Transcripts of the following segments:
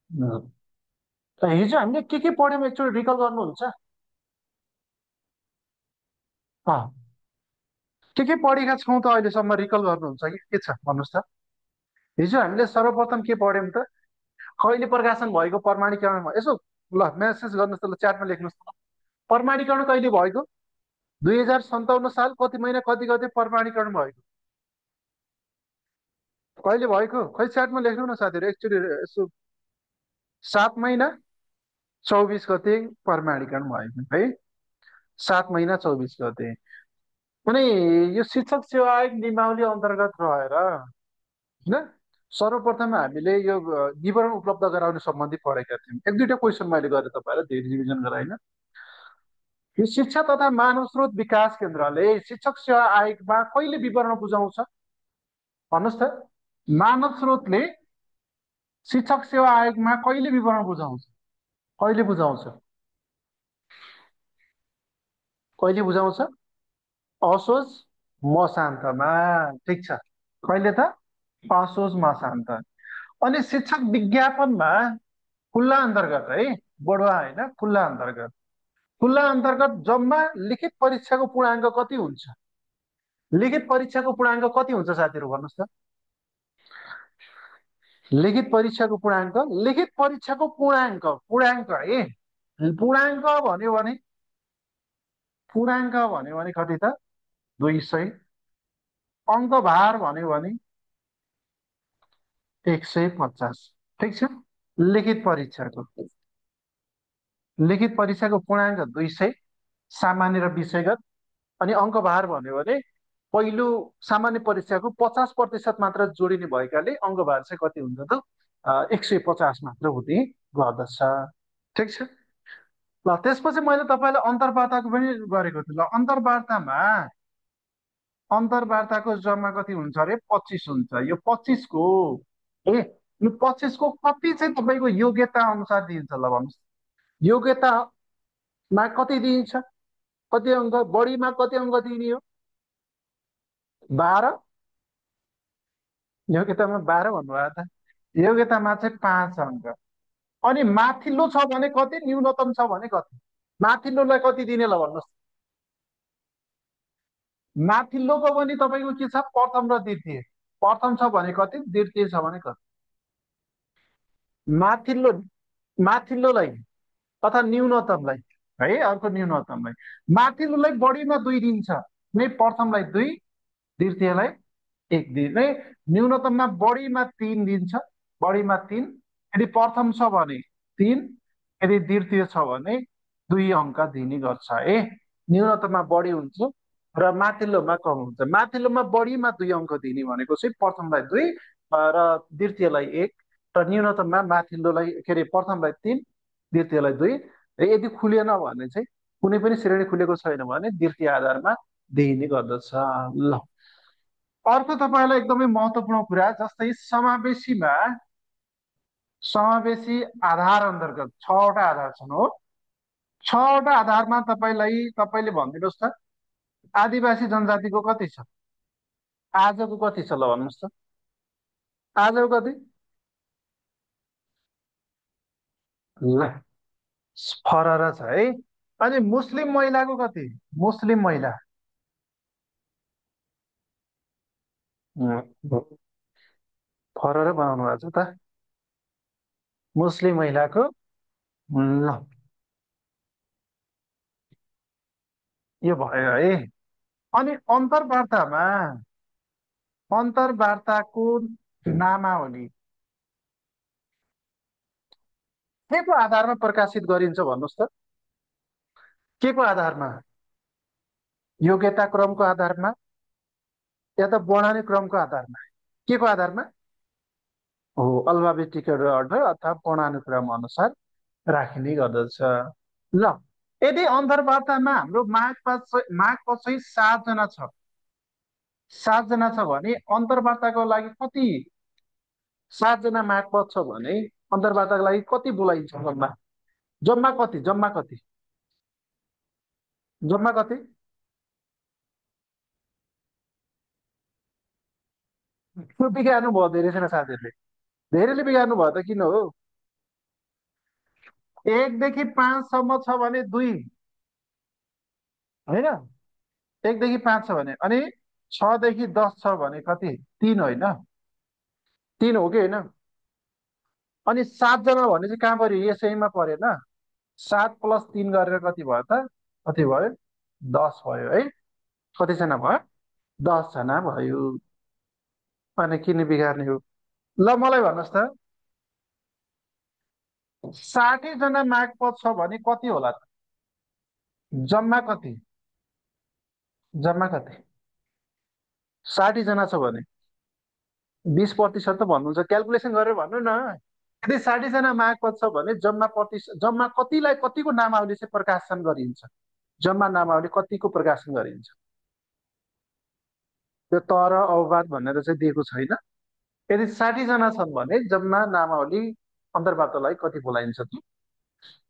अँ, हिजो हामीले के पढ्यौँ एकचोटि रिकल गर्नुहुन्छ? अँ, के पढेका छौँ त अहिलेसम्म रिकल गर्नुहुन्छ कि के छ भन्नुहोस् त? हिजो हामीले सर्वप्रथम के पढ्यौँ त? कहिले प्रकाशन भएको प्रमाणीकरण यसो ल मेसेज गर्नुहोस् त, ल च्याटमा लेख्नुहोस् त। प्रमाणीकरण कहिले भएको? 2057 साल कति महिना कति गते प्रमाणीकरण भएको? कहिले भएको खै च्याटमा लेख्नु न साथीहरू एकचोटि यसो। 7 महिना 24 गते प्रमाणीकरण भएको है। 7 महिना 24 गते। अनि यो शिक्षक सेवा आयोग नियमावली अन्तर्गत रहेर होइन, सर्वप्रथम हामीले यो विवरण उपलब्ध गराउने सम्बन्धी पढेका थियौँ। एक दुईवटा क्वेसन मैले गरेँ तपाईँलाई, धेरै रिभिजन गराइन। यो शिक्षा तथा मानव स्रोत विकास केन्द्रले शिक्षक सेवा आयोगमा कहिले विवरण बुझाउँछ भन्नुहोस् त? मानव स्रोतले शिक्षक सेवा आयोगमा कहिले विवरण बुझाउँछ? कहिले बुझाउँछ? कहिले बुझाउँछ? असोज मसान्तमा। ठिक छ। कहिले त? असोज मसान्त। अनि शिक्षक विज्ञापनमा खुल्ला अन्तर्गत है, बढुवा होइन, खुल्ला अन्तर्गत। खुल्ला अन्तर्गत जम्मा लिखित परीक्षाको पूर्णाङ्क कति हुन्छ? लिखित परीक्षाको पूर्णाङ्क कति हुन्छ साथीहरू भन्नुहोस् त? लिखित परीक्षाको पूर्णाङ्क, लिखित परीक्षाको पूर्णाङ्क, पूर्णाङ्क है। पूर्णाङ्क भन्यो भने, पूर्णाङ्क भन्यो भने कति त? 200। अङ्क भार भन्यो भने 150। ठिक छ। लिखित परीक्षाको, लिखित परीक्षाको पूर्णाङ्क 200, सामान्य र विषयगत। अनि अङ्क भार भन्यो भने पहिलो सामान्य परीक्षाको 50% मात्र जोडिने भएकाले अङ्क भार चाहिँ कति हुन्छ त? 150 मात्र हुने गर्दछ। ठिक छ। ल त्यसपछि मैले तपाईँलाई अन्तर्वार्ताको पनि गरेको थिएँ। ल अन्तर्वार्ताको जम्मा कति हुन्छ अरे? 25 हुन्छ। यो 25को ए यो 25को कति चाहिँ तपाईँको योग्यता अनुसार दिन्छ ल भन्नुहोस्? योग्यतामा कति दिइन्छ? कति अङ्क बढीमा कति अङ्क दिने हो? 12। योग्यतामा 12 भन्नुभयो त। योग्यतामा चाहिँ 5 अङ्क। अनि माथिल्लो छ भने कति, न्यूनतम छ भने कति? माथिल्लोलाई कति दिने ल भन्नुहोस्? माथिल्लोको पनि तपाईँको के छ? प्रथम र द्वितीय। प्रथम छ भने कति, द्वितीय छ भने कति? माथिल्लो, माथिल्लोलाई तथा न्यूनतमलाई है, अर्को न्यूनतमलाई। माथिल्लोलाई बढीमा 2 दिन्छ नै, प्रथमलाई 2, द्वितीयलाई 1 दिने। न्यूनतममा बढीमा 3 दिन्छ, बढीमा 3। यदि प्रथम छ भने 3, यदि द्वितीय छ भने 2 अङ्क दिने गर्छ है। न्यूनतममा बढी हुन्छ र माथिल्लोमा कम हुन्छ। माथिल्लोमा बढीमा 2 अङ्क दिने भनेको चाहिँ प्रथमलाई 2 र द्वितीयलाई 1, र न्यूनतममा माथिल्लोलाई के अरे प्रथमलाई 3, द्वितीयलाई 2। र यदि खुलेन भने चाहिँ, कुनै पनि श्रेणी खुलेको छैन भने द्वितीय आधारमा दिइने गर्दछ। ल अर्को तपाईँलाई एकदमै महत्त्वपूर्ण कुरा, जस्तै समावेशीमा, समावेशी आधार अन्तर्गत 6वटा आधार छन् हो। 6वटा आधारमा तपाईँले भनिदिनुहोस् त, आदिवासी जनजातिको कति छ? आजको कति छ ल भन्नुहोस् त? आजको कति? ल फरर छ है। अनि मुस्लिम महिलाको कति? मुस्लिम महिला, फरर बनाउनु भएको छ त मुस्लिम महिलाको। ल यो भयो है। अनि अन्तर्वार्ताको नामावली के को आधारमा प्रकाशित गरिन्छ भन्नुहोस् त? के को आधारमा? योग्यता क्रमको आधारमा या त वर्णानी क्रमको आधारमा? के को आधारमा हो? अल्फाबेटिकल अर्डर अथवा वर्णानुक्रम अनुसार राखिने गर्दछ। ल यदि अन्तर्वार्तामा हाम्रो मागपत चाहिँ 7 जना छ, 7 जना छ भने अन्तर्वार्ताको लागि कति? 7 जना मागपत छ भने अन्तर्वार्ताको लागि कति बोलाइन्छ जम्मा? जम्मा कति? जम्मा कति? जम्मा कति? त्यो बिगार्नु भयो धेरैजना साथीहरूले, धेरैले बिगार्नु भयो त किन हो? एकदेखि पाँचसम्म छ भने दुई, होइन? एकदेखि पाँच छ भने, अनि 6 देखि 10 छ भने कति? तिन, होइन? तिन हो कि होइन? अनि 7जना भने चाहिँ कहाँ पर्यो? यसैमा परेन? 7 + 3 गरेर कति भयो त? कति भयो? 10 भयो है। कतिजना भयो? 10जना भयो। अनि किन बिगार्ने हो? ल मलाई भन्नुहोस् त, 60जना मागपत छ भने कति होला त? जम्मा कति? जम्मा कति? 60जना छ भने 20% त भन्नुहुन्छ, क्यालकुलेसन गरेर भन्नु न। यदि 60जना मागपत छ भने जम्मा कतिलाई, कतिको नामावली चाहिँ प्रकाशन गरिन्छ? जम्मा नामावली कतिको प्रकाशन गरिन्छ? त्यो तर अववाद भनेर चाहिँ दिएको छैन। यदि 60जना छन् भने जम्मा नामावली अन्तर्वार्तालाई कति बोलाइन्छ त?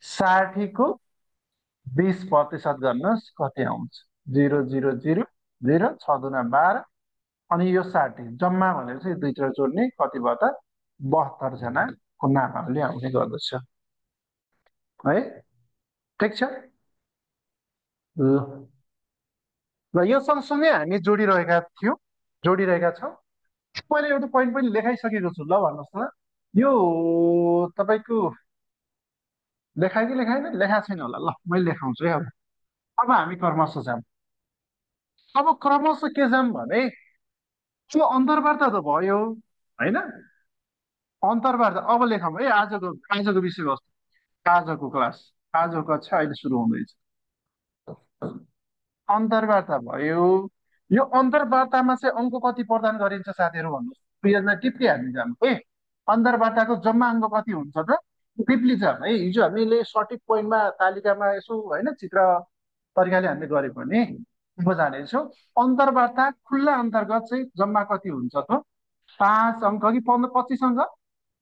60को 20% गर्नुहोस्, कति आउँछ? 0, 0, 0, 0, 6 दूना 12। अनि यो 60 जम्मा भनेर चाहिँ दुईतिर जोड्ने, कति भयो त? 72जनाको नामावली आउने गर्दछ है। ठिक छ। ल ल, यो सँगसँगै हामी जोडिरहेका छौँ। मैले एउटा पोइन्ट पनि लेखाइसकेको छु, ल भन्नुहोस् त। यो तपाईँको लेखायो कि लेखाएन? लेखा छैन होला, ल मैले लेखाउँछु है अब। अब हामी क्रमशः जाऊँ। अब क्रमशः के जाऊँ भने, यो अन्तर्वार्ता त भयो, होइन? अन्तर्वार्ता अब लेखौँ है। आजको विषयवस्तु, आजको क्लास, आजको कक्षा अहिले सुरु हुँदैछ। अन्तर्वार्ता भयो। यो अन्तर्वार्तामा चाहिँ अङ्क कति प्रदान गरिन्छ साथीहरू भन्नुहोस्? पेजमा टिप्ली हामी जाऊँ है। अन्तर्वार्ताको जम्मा अङ्क कति हुन्छ त? टिप्ली जाऊँ है। हिजो हामीले सठिक पोइन्टमा, तालिकामा यसो होइन चित्र तरिकाले हामीले गऱ्यो भने अब जानेछौँ। अन्तर्वार्ता खुल्ला अन्तर्गत चाहिँ जम्मा कति हुन्छ त? 5 अङ्क कि 25 अङ्क?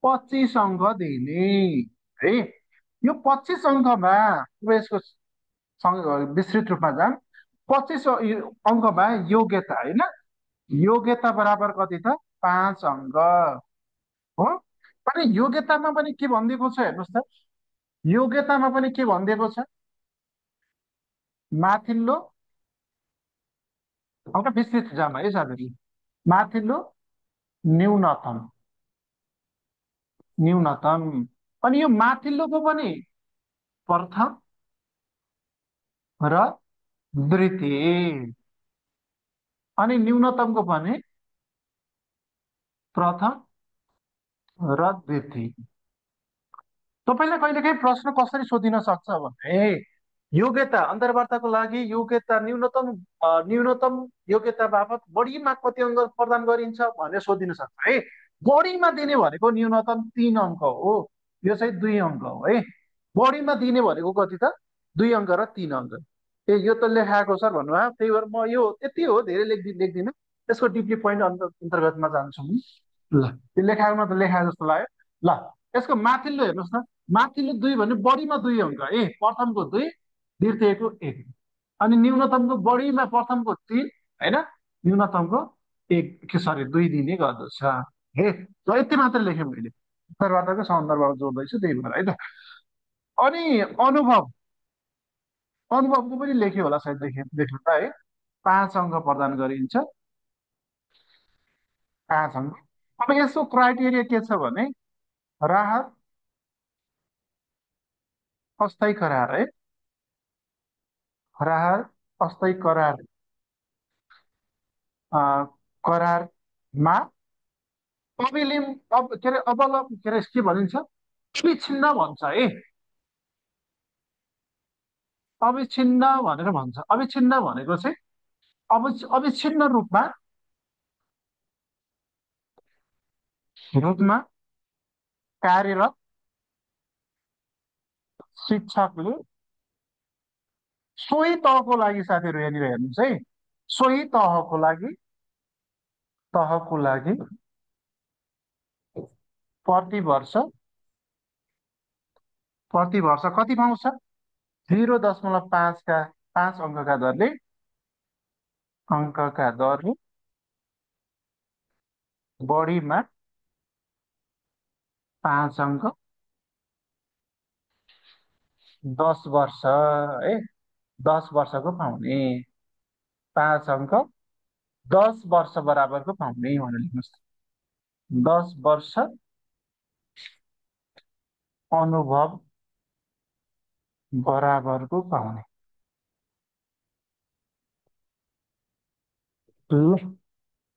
25 अङ्क दिने है। यो 25 अङ्कमा अब यसको विस्तृत रूपमा जाऊँ। 25 अङ्कमा योग्यता, होइन? योग्यता बराबर कति त? 5 अङ्क हो। अनि योग्यतामा पनि के भनिदिएको छ हेर्नुहोस् त। योग्यतामा पनि के भनिदिएको छ? माथिल्लो, अङ्क विस्तृत जाऊँ है साथीहरू। माथिल्लो न्यूनतम, न्यूनतम। अनि यो माथिल्लोको पनि प्रथम र द्वितीय, अनि न्यूनतमको पनि प्रथम र द्वितीय। तपाईँलाई कहिलेकाहीँ प्रश्न कसरी सोधिन सक्छ भने, योग्यता अन्तर्वार्ताको लागि योग्यता न्यूनतम योग्यता बापत बढीमा कति अङ्क प्रदान गरिन्छ भनेर सोधिन सक्छ है। बढीमा दिने भनेको न्यूनतम 3 अङ्क हो, यो चाहिँ 2 अङ्क हो है। बढीमा दिने भनेको कति त? 2 अङ्क र 3 अङ्क। यो त लेखाएको सर भन्नुभयो, त्यही भएर म यो त्यति हो, धेरै लेख्दिनँ। त्यसको डिप्ली पोइन्ट अन्तर्गतमा जान्छु नि। ल, त्यो लेखाएकोमा त लेखाए जस्तो लाग्यो। ल, यसको माथिल्लो हेर्नुहोस् न। माथिल्लो 2 भने बढीमा 2 अङ्क, प्रथमको 2, द्वितीयको 1। अनि न्यूनतमको बढीमा प्रथमको 3, होइन? न्यूनतमको 1 के सरी 2 दिने गर्दछ हे। ल, यति मात्र लेखेँ मैले। अन्तर्वार्ताको सन्दर्भमा जोड्दैछु, त्यही भएर है त। अनि अनुभव, अनुभवको पनि लेख्यो होला सायद, लेख्नु त है। 5 अङ्क प्रदान गरिन्छ, 5 अङ्क। अब यसको क्राइटेरिया के छ भने, राहत, अस्थायी करार है। राहत, अस्थायी करार, करारमा अविलिम, अब के अरे अवलम्ब, के भनिन्छ? अविच्छिन्न भन्छ है। अविच्छिन्न भनेर भन्छ। अविच्छिन्न भनेको चाहिँ अविच्छिन्न रूपमा रूपमा कार्यरत शिक्षकले सोही तहको लागि, साथीहरू यहाँनिर हेर्नुहोस् है, सोही तहको लागि प्रति वर्ष कति पाउँछ? 0.5 का 5 अङ्कका दरले बढीमा 5 अङ्क 10 वर्ष है, 10 वर्षको पाउने 5 अङ्क, 10 वर्ष बराबरको पाउने भनेर लेख्नुहोस् त। 10 वर्ष अनुभव बराबरको पाउने। ल,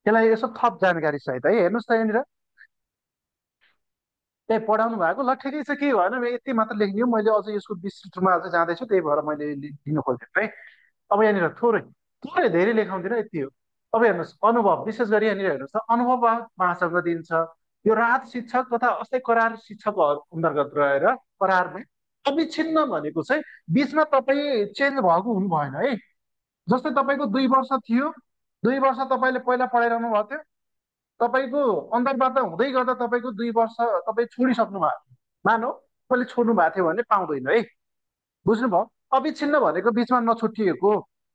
यसलाई यसो थप जानकारी सहित है हेर्नुहोस् त यहाँनिर। ए पढाउनु भएको ल ठिकै छ, के भएन यति मात्र लेखिदियो, मैले अझै यसको विस्तृतमा अझै जाँदैछु, त्यही भएर मैले दिन खोजेको है। अब यहाँनिर थोरै थोरै धेरै लेखाउँदिनँ, यति हो। अब हेर्नुहोस् अनुभव, विशेष गरी यहाँनिर हेर्नुहोस् त, अनुभव 5 अङ्क दिन्छ। यो राहत शिक्षक तथा अस्थायी करार शिक्षकहरू अन्तर्गत रहेर करारमा अविच्छिन्न भनेको चाहिँ बिचमा तपाईँ चेन्ज भएको हुनु भएन है। जस्तै तपाईँको 2 वर्ष थियो, 2 वर्ष तपाईँले पहिला पढाइरहनु भएको थियो, तपाईँको अन्तर्वार्ता हुँदै गर्दा तपाईँको 2 वर्ष तपाईँ छोडिसक्नु भएको थियो, मानौ तपाईँले छोड्नु भएको थियो भने पाउँदैन है। बुझ्नुभयो? अविच्छिन्न भनेको बिचमा नछुटिएको,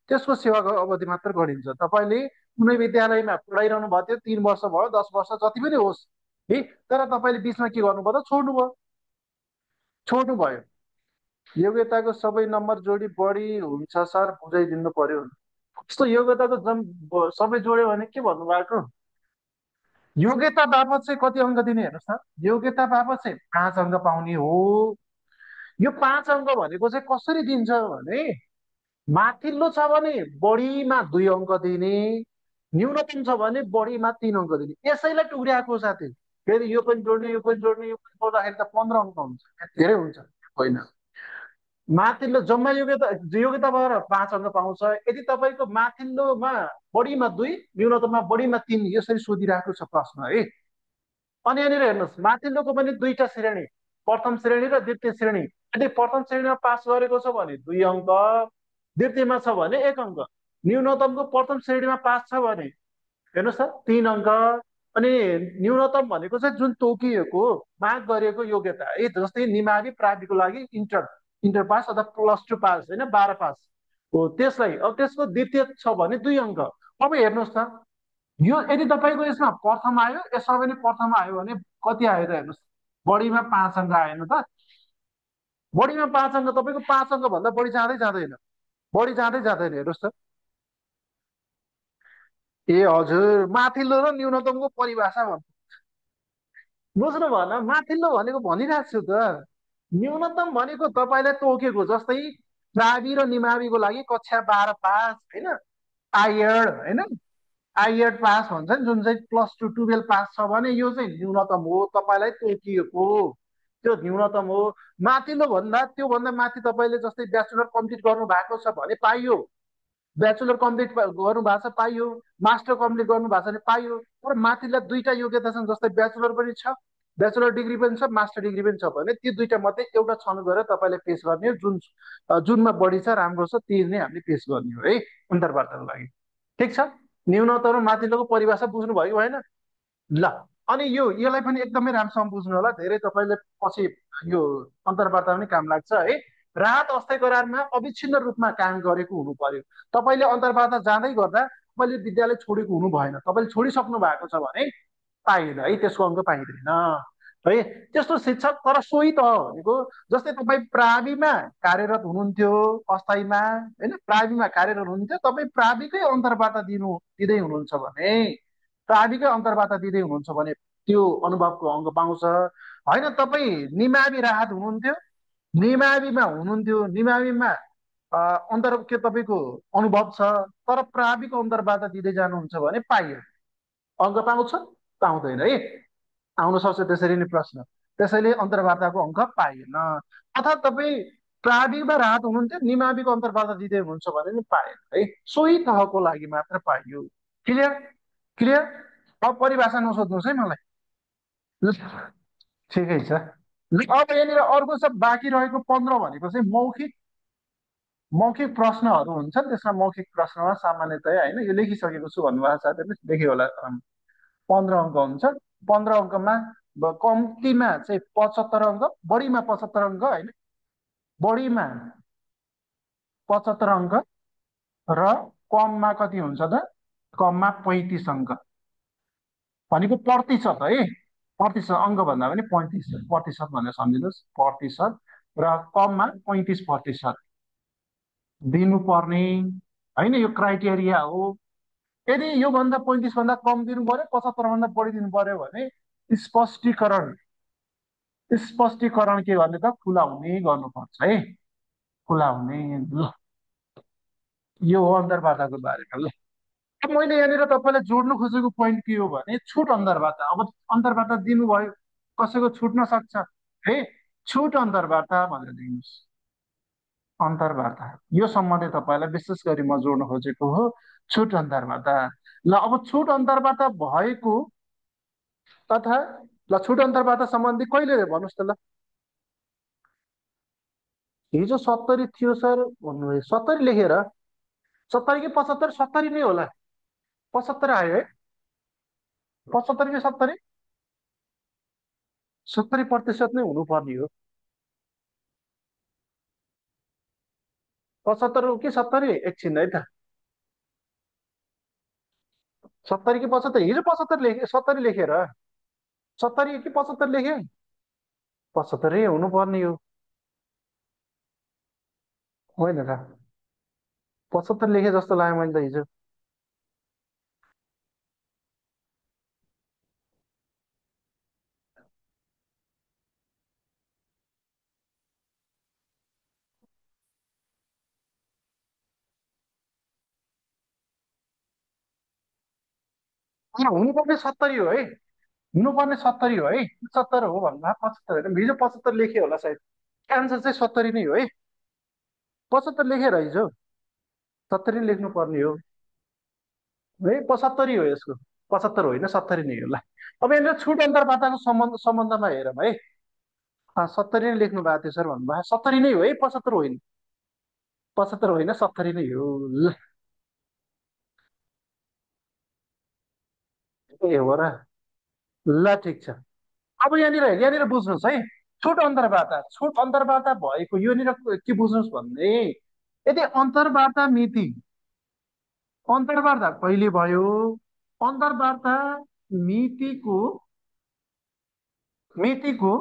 त्यसको सेवाको अवधि मात्र गणिन्छ। तपाईँले कुनै विद्यालयमा पढाइरहनु भएको थियो, 3 वर्ष भयो, 10 वर्ष जति पनि होस् है, तर तपाईँले बिचमा के गर्नुभयो त, छोड्नुभयो। छोड्नुभयो, योग्यताको सबै नम्बर जोडी बढी हुन्छ सर, बुझाइदिनु पर्यो। कस्तो योग्यताको सबै जोड्यो भने के भन्नु भएको? योग्यता बापत चाहिँ कति अङ्क दिने हेर्नुहोस् त, योग्यता बापत चाहिँ 5 अङ्क पाउने हो। यो 5 अङ्क भनेको चाहिँ कसरी दिन्छ भने, माथिल्लो छ भने बढीमा 2 अङ्क दिने, न्यूनतम छ भने बढीमा 3 अङ्क दिने, यसैलाई टुक्र्याएको साथी। फेरि यो पनि जोड्ने यो पनि जोड्ने यो पनि जोड्दाखेरि त 15 अङ्क हुन्छ, धेरै हुन्छ होइन। माथिल्लो जम्मा योग्यता, योग्यता भएर 5 अङ्क पाउँछ। यदि तपाईँको माथिल्लोमा बढीमा 2, न्यूनतममा बढीमा 3, यसरी सोधिरहेको छ प्रश्न है। अनि यहाँनिर हेर्नुहोस् माथिल्लोको पनि दुईटा श्रेणी, प्रथम श्रेणी र द्वितीय श्रेणी। यदि प्रथम श्रेणीमा पास गरेको छ भने 2 अङ्क, द्वितीयमा छ भने 1 अङ्क। न्यूनतमको प्रथम श्रेणीमा पास छ भने हेर्नुहोस् त 3 अङ्क। अनि न्यूनतम भनेको चाहिँ जुन तोकिएको माग गरिएको योग्यता है, जस्तै निमावि प्राविको लागि इन्टर इन्टर पास अथवा +2 पास होइन, 12 पास हो, त्यसलाई अब त्यसको द्वितीय छ भने 2 अङ्क। अब हेर्नुहोस् त, यो यदि तपाईँको यसमा प्रथम आयो, यसमा पनि प्रथम आयो भने कति आयो त हेर्नुहोस्, बढीमा 5 अङ्क आएन त। बढीमा 5 अङ्क, तपाईँको 5 अङ्क भन्दा बढी जाँदै जाँदैन, बढी जाँदै जाँदैन हेर्नुहोस् त। ए हजुर, माथिल्लो र न्यूनतमको परिभाषा भन्नु बुझ्नु भएन, माथिल्लो भनेको भनिरहेको छु त। न्यूनतम भनेको तपाईँलाई तोकेको, जस्तै प्रावि र निमाविको लागि कक्षा 12 पास होइन, आइएड होइन, आइएड पास भन्छ नि, जुन चाहिँ +2 12 पास छ भने यो चाहिँ न्यूनतम हो, तपाईँलाई तोकिएको त्यो न्यूनतम हो। माथिल्लो भन्दा त्योभन्दा माथि तपाईँले जस्तै ब्याचलर कम्प्लिट गर्नु भएको छ भने पाइयो, ब्याचलर कम्प्लिट गर्नु भएको छ पाइयो, मास्टर कम्प्लिट गर्नु भएको छ भने पाइयो। तर माथिल्ला दुईटा योग्यता छन्, जस्तै ब्याचलर पनि छ, ब्याचलर डिग्री पनि छ, मास्टर डिग्री पनि छ भने ती दुईटा मध्ये एउटा छनौट गरेर तपाईँले पेस गर्ने हो। जुनमा बढी छ, राम्रो छ, ती नै हामीले पेस गर्ने हो है अन्तर्वार्ताको लागि। ठिक छ, न्यूनतम र माथिल्लोको परिभाषा बुझ्नुभयो कि भएन? ल, अनि यसलाई पनि एकदमै राम्रोसँग बुझ्नु होला, धेरै तपाईँले पछि यो अन्तर्वार्ता पनि काम लाग्छ है। राहत अस्थायी करारमा अविच्छिन्न रूपमा काम गरेको हुनु पर्यो। तपाईँले अन्तर्वार्ता जाँदै गर्दा तपाईँले विद्यालय छोडेको हुनु भएन, तपाईँले छोडिसक्नु भएको छ भने पाइँदैन है, त्यसको अङ्क पाइँदैन है। त्यस्तो शिक्षक, तर सोही त भनेको जस्तै तपाईँ प्राविमा कार्यरत हुनुहुन्थ्यो, अस्थायीमा होइन, प्राविमा कार्यरत हुनुहुन्थ्यो, तपाईँ प्राविकै अन्तर्वार्ता दिँदै हुनुहुन्छ भने, प्राविकै अन्तर्वार्ता दिँदै हुनुहुन्छ भने त्यो अनुभवको अङ्क पाउँछ। होइन तपाईँ निमावि राहत हुनुहुन्थ्यो, निमावीमा के तपाईँको अनुभव छ, तर प्राविको अन्तर्वार्ता दिँदै जानुहुन्छ भने पाइयो, अङ्क पाउँछ पाउँदैन है, आउन सक्छ त्यसरी नै प्रश्न। त्यसैले अन्तर्वार्ताको अङ्क पाइएन। अथवा तपाईँ प्राविमा राहत हुनुहुन्थ्यो, निमाविको अन्तर्वार्ता दिँदै हुनुहुन्छ भने नि पाएन है, सोही तहको लागि मात्र पाइयो। क्लियर? क्लियर? अब परिभाषा नसोध्नुहोस् है मलाई। ल, ठिकै छ। अब यहाँनिर अर्को छ बाँकी रहेको 15 भनेको चाहिँ मौखिक मौखिक प्रश्नहरू हुन्छन्। त्यसमा मौखिक प्रश्नमा सामान्यतया होइन, यो लेखिसकेको छु भन्नुभएको साथीहरूले लेख्यो होला, 15 अङ्क हुन्छ। 15 अङ्कमा कम्तीमा चाहिँ 75 अङ्क, बढीमा 75 अङ्क होइन, बढीमा 75 अङ्क र कममा कति हुन्छ त, कममा 35 अङ्क भनेको प्रतिशत है, प्रतिशत, अङ्क भन्दा पनि 35 प्रतिशत भनेर सम्झिनुहोस्, प्रतिशत र कममा 35% दिनुपर्ने, होइन, यो क्राइटेरिया हो। यदि योभन्दा 35 भन्दा कम दिनु पर्यो, 75 भन्दा बढी दिनु पर्यो भने स्पष्टीकरण स्पष्टीकरण के गर्ने त, खुला हुने गर्नुपर्छ है। खुला हुने, ल, यो हो अन्तर्वार्ताको बारेमा। ल, अब मैले यहाँनिर तपाईँलाई जोड्नु खोजेको पोइन्ट के हो भने छुट अन्तर्वार्ता। अब अन्तर्वार्ता दिनुभयो, कसैको छुट्न सक्छ है, छुट अन्तर्वार्ता भनेर दिनुहोस्। अन्तर्वार्ता, यो सम्बन्धी तपाईँलाई विशेष गरी म जोड्न खोजेको हो, छुट अन्तर्वार्ता। ल, अब छुट अन्तर्वार्ता भएको तथा, ल, छुट अन्तर्वार्ता सम्बन्धी कहिले रे भन्नुहोस् त ल। हिजो 70 थियो सर भन्नुभयो, 70 लेखेर, 70 कि 75, 70 नै होला। 75 आयो है, 75 कि 70, 70% नै हुनुपर्ने हो। 75 हो कि 70, एकछिन है त। 70 कि 75, हिजो 75 लेखे, 70 लेखेर, 70 कि 75 लेखे, 75 हुनुपर्ने हो। होइन र, 75 लेखे जस्तो लाग्यो मैले त हिजो। हुनुपर्ने 70 हो है, हुनुपर्ने 70 हो है, 70 हो भन्दा 75 होइन, हिजो 75 लेखे होला सायद। एन्सर चाहिँ 70 नै हो है, 75 लेखेर हिजो 70 लेख्नु पर्ने हो है, 75 हो यसको, 75 होइन, 70 नै हो। ल, अब यहाँनिर छुट अन्तर्वार्ताको सम्बन्धमा हेरौँ है। 70 नै लेख्नु भएको थियो सर भन्नुभयो, 70 नै हो है, 75 होइन। 75 होइन, 70 नै हो। ल, ए हो र, ल ठिक छ। अब यहाँनिर यहाँनिर बुझ्नुहोस् है, छुट अन्तर्वार्ता भएको योनिर के बुझ्नुहोस् भन्ने, यदि अन्तर्वार्ता मिति, अन्तर्वार्ता कहिले भयो, अन्तर्वार्ता मितिको मितिको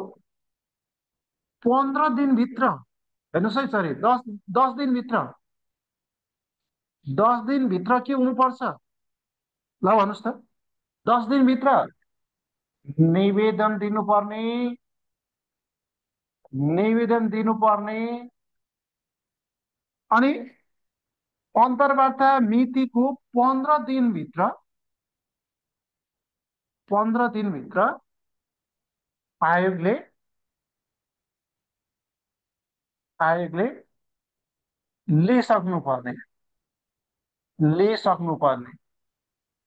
15 दिनभित्र, हेर्नुहोस् है, सरी, 10 दिनभित्र, 10 दिनभित्र के हुनुपर्छ, ल भन्नुहोस् त, 10 दिनभित्र निवेदन दिनुपर्ने, निवेदन दिनुपर्ने, अनि अन्तर्वार्ता मितिको 15 दिनभित्र, 15 दिनभित्र आयोगले आयोगले लिइसक्नु पर्ने, लिइसक्नु पर्ने,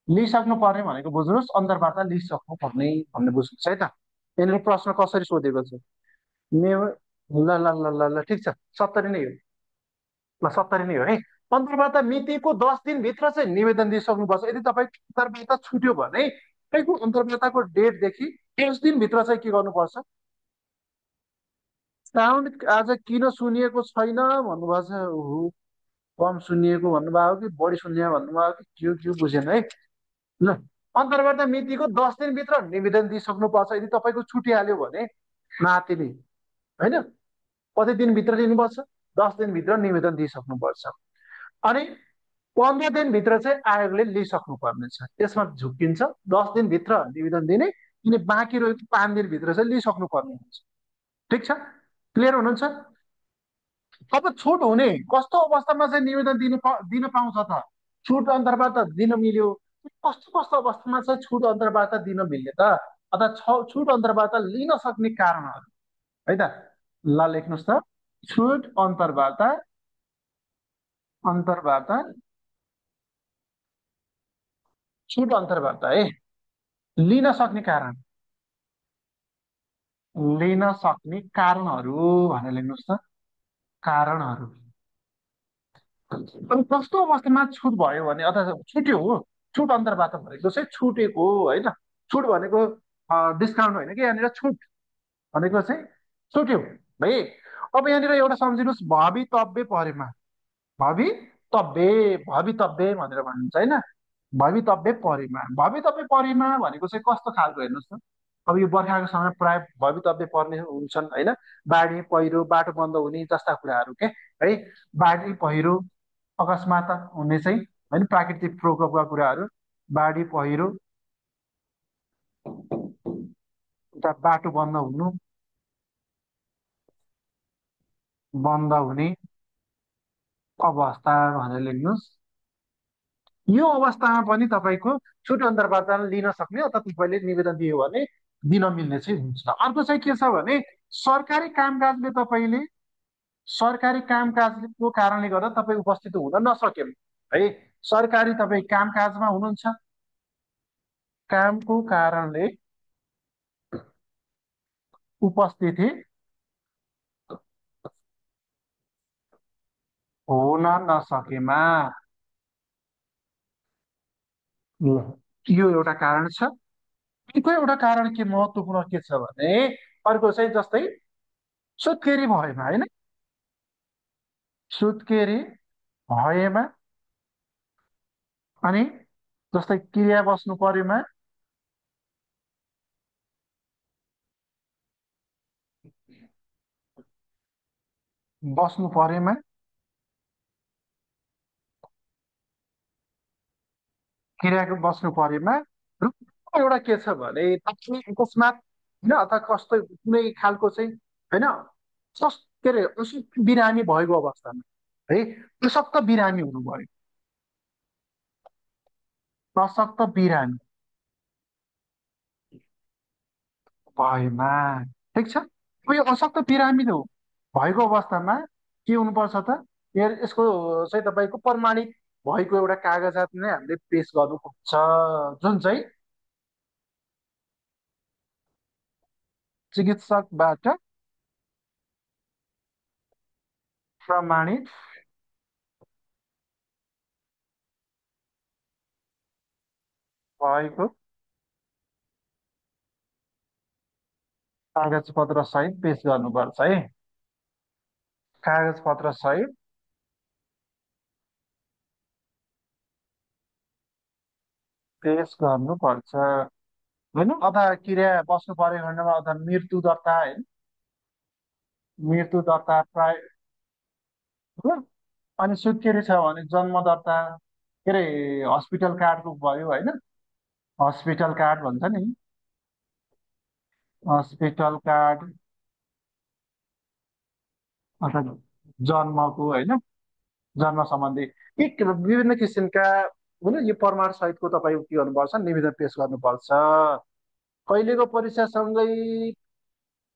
लिइसक्नु पर्ने भनेको बुझ्नुहोस्, अन्तर्वार्ता लिइसक्नु पर्ने भन्ने बुझ्नुहोस् है त। यहाँनिर प्रश्न कसरी सोधेको छ, मे ल ल ल ल ल ठिक छ, 70 नै हो। ल, 70 नै हो है। अन्तर्वार्ता मितिको 10 दिनभित्र चाहिँ निवेदन दिइसक्नुपर्छ। यदि तपाईँ अन्तर्वार्ता छुट्यो भने तपाईँको अन्तर्वार्ताको डेटदेखि 10 दिनभित्र चाहिँ के गर्नुपर्छ, साउन्ड आज किन सुनिएको छैन भन्नुभएको छ, ओहो, कम सुनिएको भन्नुभयो कि बढी सुनियो भन्नुभयो कि के बुझेन है। ल, अन्तर्वार्ता मितिको 10 दिनभित्र निवेदन दिइसक्नुपर्छ। यदि तपाईँको छुटिहाल्यो भने नातिनी, होइन, कति दिनभित्र दिनुपर्छ, 10 दिनभित्र निवेदन दिइसक्नुपर्छ। अनि 15 दिनभित्र चाहिँ आयोगले लिइसक्नु पर्नेछ, त्यसमा झुक्किन्छ। 10 दिनभित्र निवेदन दिने, अनि बाँकी रहेको 5 दिनभित्र चाहिँ लिइसक्नु पर्ने हुन्छ। ठिक छ, क्लियर हुनुहुन्छ। अब छुट हुने कस्तो अवस्थामा चाहिँ निवेदन दिन पाउँछ त, छुट अन्तर्वार्ता दिन मिल्यो, कस्तो कस्तो अवस्थामा चाहिँ छुट अन्तर्वार्ता दिन मिल्ने त, अथवा छुट अन्तर्वार्ता लिन सक्ने कारणहरू है त। ल, लेख्नुहोस् त, छुट अन्तर्वार्ता, अन्तर्वार्ता, छुट अन्तर्वार्ता है, लिन सक्ने कारण, लिन सक्ने कारणहरू भनेर लेख्नुहोस् त, कारणहरू। अनि कस्तो अवस्थामा छुट भयो भने, अथवा छुट्यो हो, छुट अन्तर्वार्ता भनेको चाहिँ छुटेको हो होइन। छुट भनेको डिस्काउन्ट होइन कि, यहाँनिर छुट भनेको चाहिँ छुट्यो है। अब यहाँनिर एउटा सम्झिनुहोस्, भवितव्य परेमा, भवितव्य, भवितव्य भनेर भनिन्छ होइन, भवितव्य परेमा, भवितव्य परेमा भनेको चाहिँ कस्तो खालको हेर्नुहोस् त, अब यो बर्खाको समय प्राय भवितव्य पर्ने हुन्छन् होइन। बाढी पहिरो बाटो बन्द हुने जस्ता कुराहरू के है। बाढी पहिरो अकस्मात हुने चाहिँ होइन प्राकृतिक प्रकोपका कुराहरू। बाढी पहिरो उता बाटो बन्द हुने अवस्था भनेर लेख्नुहोस्। यो अवस्थामा पनि तपाईँको छुट अन्तर्वार्ता लिन सक्ने अथवा तपाईँले निवेदन दियो भने दिन मिल्ने चाहिँ हुन्छ। अर्को चाहिँ के छ भने सरकारी कामकाजले तपाईँले सरकारी कामकाजको कारणले गर्दा तपाईँ उपस्थित हुन नसके है। सरकारी तपाईँ कामकाजमा हुनुहुन्छ, कामको कारणले उपस्थिति हुन नसकेमा यो एउटा कारण छ। अर्को एउटा कारण के महत्त्वपूर्ण के छ भने अर्को चाहिँ जस्तै सुत्केरी भएमा होइन। सुत्केरी भएमा अनि जस्तै क्रिया बस्नु परेमा बस्नु परेमा क्रियाको बस्नु परेमा र एउटा के छ भने तपाईँ अकस्मात होइन अथवा कस्तो कुनै खालको चाहिँ होइन के अरे अशक्त बिरामी भएको अवस्थामा है। अशक्त बिरामी हुनुभयो, अशक्त बिरामी भएमा ठिक छ। अब यो अशक्त बिरामी हो भएको अवस्थामा के हुनुपर्छ त यसको चाहिँ तपाईँको प्रमाणित भएको एउटा कागजात नै हामीले पेस गर्नुपर्छ जुन चाहिँ चिकित्सकबाट प्रमाणित भएको कागज पत्र सहित पेश गर्नुपर्छ है। कागज पत्र सहित पेश गर्नुपर्छ होइन। अथवा क्रिया बस्नु परेको खण्डमा अथवा मृत्यु दर्ता होइन, मृत्यु दर्ता प्राय ल। अनि सुत्केरी छ भने जन्म दर्ता के अरे हस्पिटल कार्डको भयो होइन। हस्पिटल कार्ड भन्छ नि, हस्पिटल कार्ड अथवा जन्मको होइन जन्म सम्बन्धी विभिन्न किसिमका होइन यो प्रमाण सहितको तपाईँ के गर्नुपर्छ निवेदन पेश गर्नुपर्छ। कहिलेको परीक्षासँगै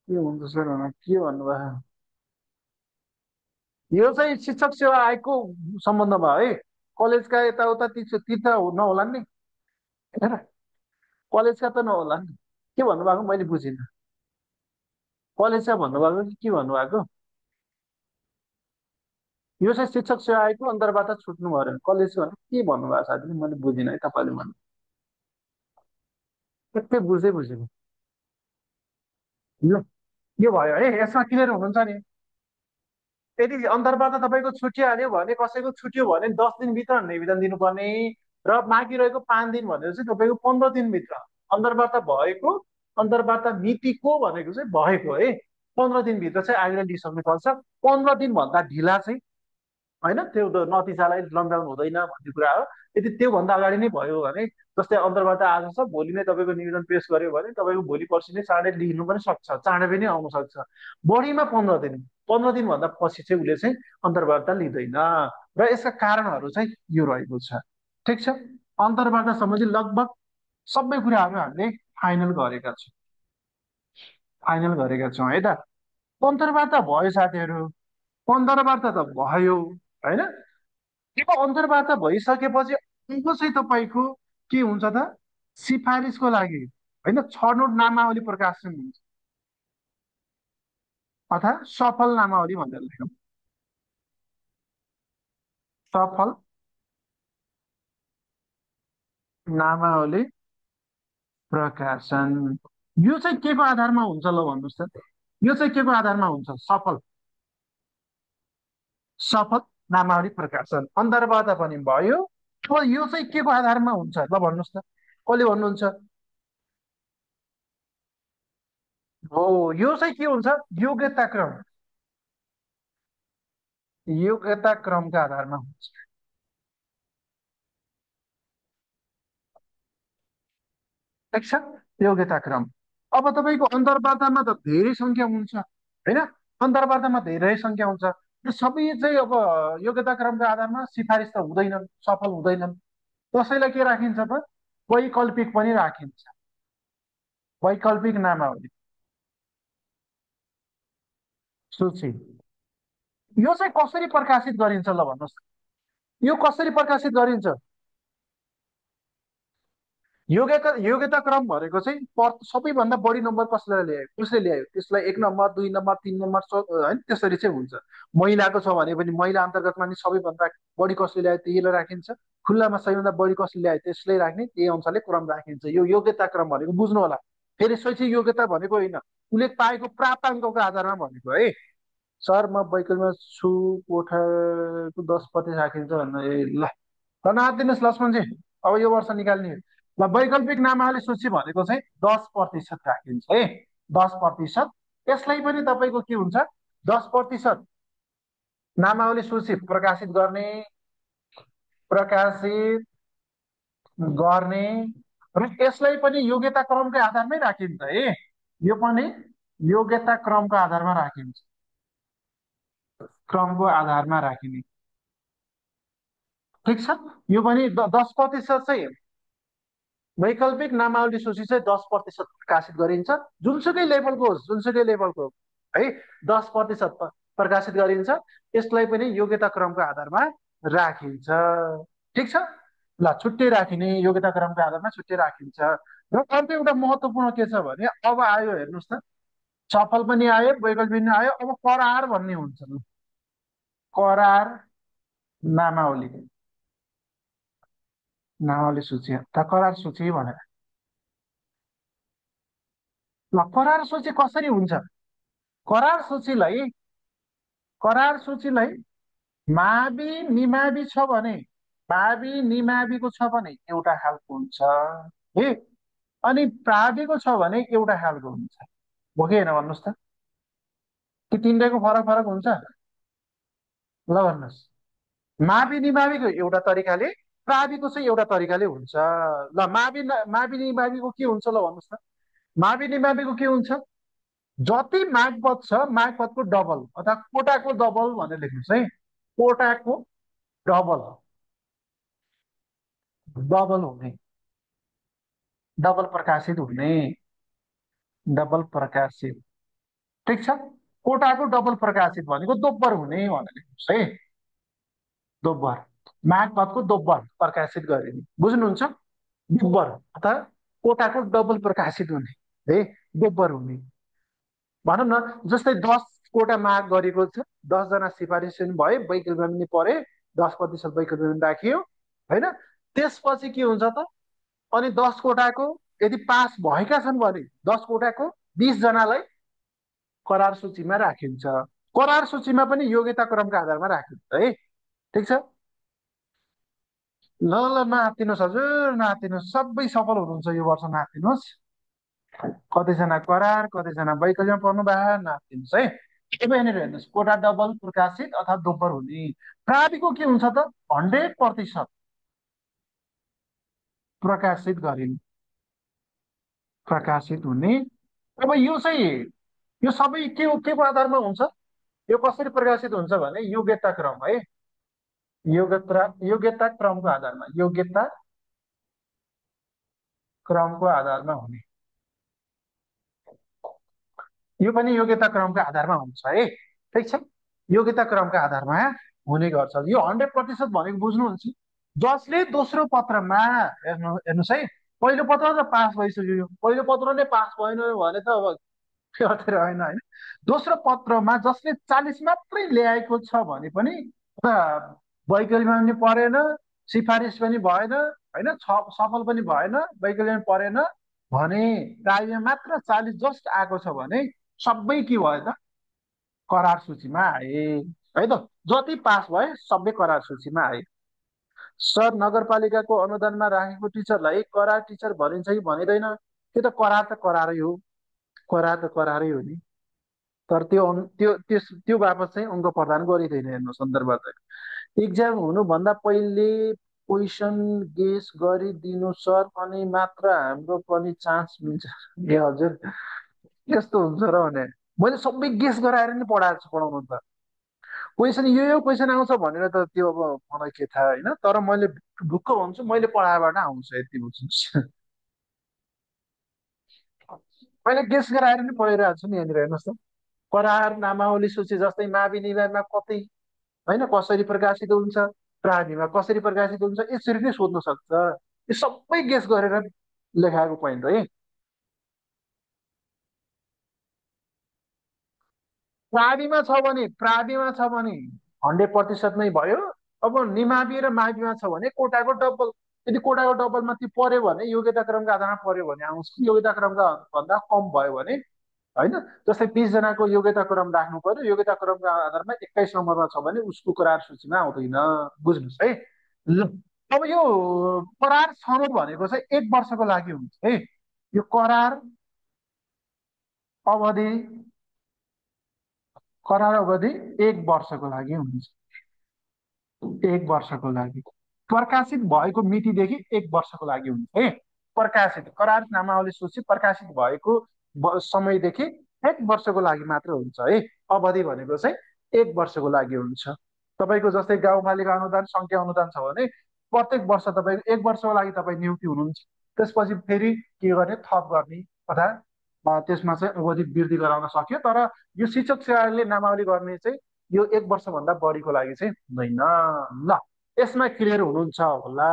के हुन्छ सर के भन्नुभयो। यो चाहिँ शिक्षक सेवा आयोगको सम्बन्धमा है। कलेजका यताउता ती ती त नहोला नि हेर। कलेजका त नहोला नि। के भन्नुभएको मैले बुझिनँ। कलेजका भन्नुभएको कि के भन्नुभएको। यो चाहिँ शिक्षक सेवा आयोगको अन्तर्वार्ता छुट्नु भयो कलेज भने के भन्नुभएको साथीले मैले बुझिनँ है तपाईँले भन्नु। ठ्याक्कै बुझेको यो यो भयो है। यसमा क्लियर हुनुहुन्छ नि। यदि अन्तर्वार्ता तपाईँको छुट्याइहाल्यो भने कसैको छुट्यो भने 10 दिनभित्र निवेदन दिनुपर्ने र बाँकी रहेको 5 दिन भनेर चाहिँ तपाईँको 15 दिनभित्र अन्तर्वार्ता भएको अन्तर्वार्ता मितिको भनेको चाहिँ भएको है 15 दिनभित्र चाहिँ आयोगले लिइसक्नुपर्छ। 15 दिनभन्दा ढिला चाहिँ होइन त्यो त नतिजालाई लकडाउन हुँदैन भन्ने कुरा हो। यदि त्योभन्दा अगाडि नै भयो भने जस्तै अन्तर्वार्ता आज छ भोलि नै तपाईँको निवेदन पेश गर्यो भने तपाईँको भोलि पर्सि नै चाँडै लिनु पनि सक्छ, चाँडै पनि आउन सक्छ। बढीमा 15 दिन, 15 दिनभन्दा पछि चाहिँ उसले चाहिँ अन्तर्वार्ता लिँदैन। र यसका कारणहरू चाहिँ यो रहेको छ। ठिक छ। अन्तर्वार्ता सम्बन्धी लगभग सबै कुराहरू हामीले फाइनल गरेका छौँ है त। अन्तर्वार्ता भयो साथीहरू, अन्तर्वार्ता त भयो होइन। यो अन्तर्वार्ता भइसकेपछि अर्को चाहिँ तपाईँको के हुन्छ त सिफारिसको लागि होइन छनौट नामावली प्रकाशन हुन्छ अथवा सफल नामावली भनेर लेखौँ। सफल नामावली प्रकाशन यो चाहिँ के को आधारमा हुन्छ ल भन्नुहोस् त। यो चाहिँ के को आधारमा हुन्छ सफल सफल नामावली प्रकाशन अन्तर्वार्ता पनि भयो। अब यो चाहिँ के को आधारमा हुन्छ ल भन्नुहोस् त। कसले भन्नुहुन्छ हो, यो चाहिँ के हुन्छ? योग्यता क्रम, योग्यता क्रमका आधारमा हुन्छ। ठिक छ, योग्यता क्रम। अब तपाईँको अन्तर्वार्तामा त धेरै सङ्ख्या हुन्छ होइन? अन्तर्वार्तामा धेरै सङ्ख्या हुन्छ, त्यो सबै चाहिँ अब योग्यता क्रमका आधारमा सिफारिस त हुँदैनन्, सफल हुँदैनन्। कसैलाई के राखिन्छ त? वैकल्पिक पनि राखिन्छ। वैकल्पिक नामावली सूची, यो चाहिँ कसरी प्रकाशित गरिन्छ ल भन्नुहोस् त? यो कसरी प्रकाशित गरिन्छ? योग्यता क्रम भनेको चाहिँ सबैभन्दा बढी नम्बर कसलाई ल्यायो, कसले ल्यायो, त्यसलाई एक नम्बर, दुई नम्बर, तिन नम्बर, होइन त्यसरी चाहिँ हुन्छ। महिलाको छ भने पनि महिला अन्तर्गतमा नि सबैभन्दा बढी कसले ल्यायो त्यसलाई राखिन्छ। खुल्लामा सबैभन्दा बढी कसले ल्यायो त्यसलाई राख्ने, त्यही अनुसारले क्रम राखिन्छ। यो योग्यता क्रम भनेको बुझ्नु होला। फेरि शैक्षिक योग्यता भनेको होइन, उसले पाएको प्राप्ताङ्कको आधारमा भनेको है। सर म वैकल्पमा छु, कोठाको 10% राखिन्छ भन्दा, ए ल, ल नआत्तिनुहोस् लक्ष्मणजी, अब यो वर्ष निकाल्ने। ल, वैकल्पिक नामावली सूची भनेको चाहिँ 10% राखिन्छ है, 10%। यसलाई पनि तपाईँको के हुन्छ? 10% नामावली सूची प्रकाशित गर्ने, प्रकाशित गर्ने, र यसलाई पनि योग्यता क्रमकै आधारमै राखिन्छ है। यो पनि योग्यता क्रमको आधारमा राखिन्छ, क्रमको आधारमा राखिने। ठिक छ, यो पनि 10% चाहिँ वैकल्पिक नामावली सूची चाहिँ 10% प्रकाशित गरिन्छ। जुनसुकै लेभलको होस्, जुनसुकै लेभलको है, 10% प्रकाशित गरिन्छ। यसलाई पनि योग्यता क्रमको आधारमा राखिन्छ। ठिक छ, ल छुट्टै राखिने, योग्यता क्रमको आधारमा छुट्टै राखिन्छ। र अर्को एउटा महत्त्वपूर्ण के छ भने, अब आयो हेर्नुहोस् त, सफल पनि आयो, वैकल्पिक पनि आयो, अब करार भन्ने हुन्छ। करार नामावली, नामावली सूची त करार सूची भनेर। ल, करार सूची कसरी हुन्छ? करार सूचीलाई, करार सूचीलाई मावि निमावि छ भने, मावि निमाविको छ भने एउटा खालको हुन्छ है, अनि प्राविको छ भने एउटा खालको हुन्छ। हो कि होइन भन्नुहोस् त? कि तिनटैको फरक फरक हुन्छ? ल भन्नुहोस्। मावि निमाविको एउटा तरिकाले, प्राविको चाहिँ एउटा तरिकाले हुन्छ। ल, मावि निमाविको के हुन्छ ल भन्नुहोस् त? मावि निमाविको के हुन्छ? जति मागपत छ, मागपतको डबल अथवा कोटाको डबल भनेर लेख्नुहोस् है। कोटाको डबल, डबल हुने, डबल प्रकाशित हुने, डबल प्रकाशित। ठिक छ, कोटाको डबल प्रकाशित भनेको दोब्बर हुने भनेर लेख्नुहोस् है। दोब्बर, मागपतको दोब्बर प्रकाशित गरिने, बुझ्नुहुन्छ? दोब्बर अथवा कोटाको डबल प्रकाशित हुने है, दोब्बर हुने। भनौँ न, जस्तै 10 कोटा माग गरेको छ, 10जना सिफारिस पनि भए, वैकल्पिकमा पनि परे, 10% वैकल्पिकमा पनि राखियो होइन। त्यसपछि के हुन्छ त? अनि 10 कोटाको यदि पास भएका छन् भने 10 कोटाको 20जनालाई करार सूचीमा राखिन्छ। करार सूचीमा पनि योग्यता क्रमका आधारमा राखिन्छ है। ठिक छ, ल ल नआत्तिनुहोस् हजुर, नआत्तिनुहोस्, सबै सफल हुनुहुन्छ यो वर्ष, नआत्तिनुहोस्। कतिजना करार, कतिजना वैकल्पमा पर्नु भए, नआत्तिनुहोस् है। अब यहाँनिर हेर्नुहोस्, कोटा डबल प्रकाशित अथवा दोब्बर हुने। प्राविको के हुन्छ त? 100% प्रकाशित गरिने, प्रकाशित हुने। अब यो चाहिँ, यो सबै के को आधारमा हुन्छ? यो कसरी प्रकाशित हुन्छ भने योग्यता क्रम है, योग्यता क्रमको आधारमा, योग्यता क्रमको आधारमा हुने। यो पनि योग्यता क्रमको आधारमा हुन्छ है। ठिक छ, योग्यता क्रमका आधारमा हुने गर्छ। यो 100% भनेको बुझ्नुहुन्छ? जसले दोस्रो पत्रमा, हेर्नुहोस् है, पहिलो पत्र त पास भइसक्यो, पहिलो पत्र नै पास भएन भने त अब त्यो रहेन होइन। दोस्रो पत्रमा जसले 40 मात्रै ल्याएको छ भने पनि वैकल्पमा पनि परेन, सिफारिस पनि भएन होइन, सफल पनि भएन, वैकल्पमा पनि परेन भने, प्राइभेटमा मात्र 40 जस्ट आएको छ भने सबै के भयो त? करार सूचीमा आए है त। जति पास भए सबै करार सूचीमा आए। सर नगरपालिकाको अनुदानमा राखेको टिचरलाई करार टिचर भनिन्छ कि भनिँदैन? त्यो त करारै हो, करार त करारै हो नि। तर त्यो बापत चाहिँ अङ्क प्रदान गरिँदैन। हेर्नु सन्दर्भ इक्जाम हुनुभन्दा पहिले क्वेसन गेस गरिदिनु सर, अनि मात्र हाम्रो पनि चान्स मिल्छ। ए हजुर, यस्तो हुन्छ र भने मैले सबै गेस गराएर नि पढाएको छु पढाउनु त। क्वेसन यो क्वेसन आउँछ भनेर त त्यो अब मलाई के थाहा होइन, तर मैले ढुक्क भन्छु मैले पढाएबाट आउँछ यति बुझ्नुहोस्। मैले गेस गराएर नि पढिरहेको छु नि यहाँनिर हेर्नुहोस् त। करार नामावली सूची जस्तै मावि निधारमा कतै होइन कसरी प्रकाशित हुन्छ, प्राविमा कसरी प्रकाशित हुन्छ, यसरी नै सोध्न सक्छ। यो सबै गेस गरेर लेखाएको पोइन्ट है। प्राविमा छ भने 100% नै भयो। अब निमावि र माविमा छ भने कोटाको डबल। यदि कोटाको डबलमा त्यो पर्यो भने योग्यता क्रमको आधारमा पर्यो भने आउँछ, योग्यता क्रमका भन्दा कम भयो भने होइन। जस्तै 20 जनाको योग्यता क्रम राख्नु पर्यो, योग्यता क्रमको आधारमा 21 नम्बरमा छ भने उसको करार सूचीमा आउँदैन। बुझ्नुहोस् है। ल, अब यो करार छनौट भनेको चाहिँ 1 वर्षको लागि हुन्छ है। यो करार अवधि, करार अवधि 1 वर्षको लागि हुन्छ। 1 वर्षको लागि प्रकाशित भएको मितिदेखि 1 वर्षको लागि हुन्छ है। प्रकाशित करार नामावली सूची प्रकाशित भएको समयदेखि 1 वर्षको लागि मात्र हुन्छ है। अवधि भनेको चाहिँ 1 वर्षको लागि हुन्छ। तपाईँको जस्तै गाउँपालिका अनुदान सङ्घीय अनुदान छ भने प्रत्येक वर्ष तपाईँको 1 वर्षको लागि तपाईँ नियुक्ति हुनुहुन्छ। त्यसपछि फेरि के गर्ने, थप गर्ने, अथवा त्यसमा चाहिँ अवधि वृद्धि गराउन सक्यो। तर यो शिक्षक सेवाले नामावली गर्ने चाहिँ यो 1 वर्षभन्दा बढीको लागि चाहिँ हुँदैन। ल, यसमा क्लियर हुनुहुन्छ होला।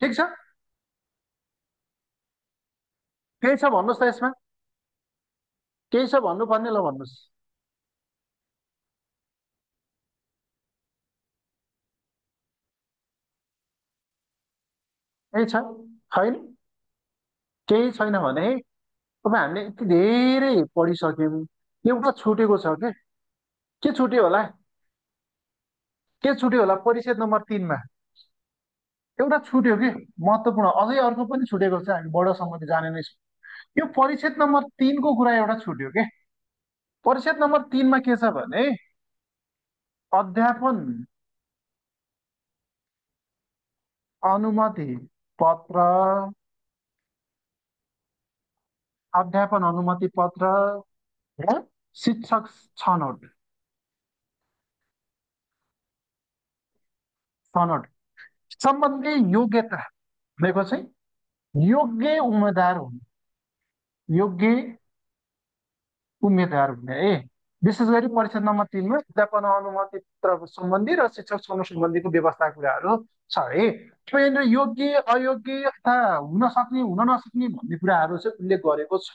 ठिक छ, केही छ भन्नुहोस् त यसमा, केही छ भन्नुपर्ने, ल भन्नुहोस्। केही छ, छैन? केही छैन भने अब हामीले यति धेरै पढिसक्यौँ, एउटा छुटेको छ के छुट्यो होला, के छुट्यो होला परिच्छेद नम्बर 3मा एउटा छुट्यो कि महत्त्वपूर्ण। अझै अर्को पनि छुटेको छ, हामी बडो सम्बन्धी जाने नै छौँ। यो परिच्छेद नम्बर 3को कुरा एउटा छुट्यो के। परिच्छेद नम्बर 3मा के छ भने अध्यापन अनुमति पत्र, अध्यापन अनुमति पत्र र शिक्षक छनौट, छनौट सम्बन्धी योग्यता भनेको चाहिँ योग्य उम्मेद्वार हुने, योग्य उम्मेद्वार हुने है। विशेष गरी परिषद नम्बर 3मा अध्यापन अनुमति पत्र सम्बन्धी र शिक्षक छनौट सम्बन्धीको व्यवस्था कुराहरू छ है। अब यहाँनिर योग्य अयोग्य अथवा हुन सक्ने हुन नसक्ने भन्ने कुराहरू चाहिँ उल्लेख गरेको छ।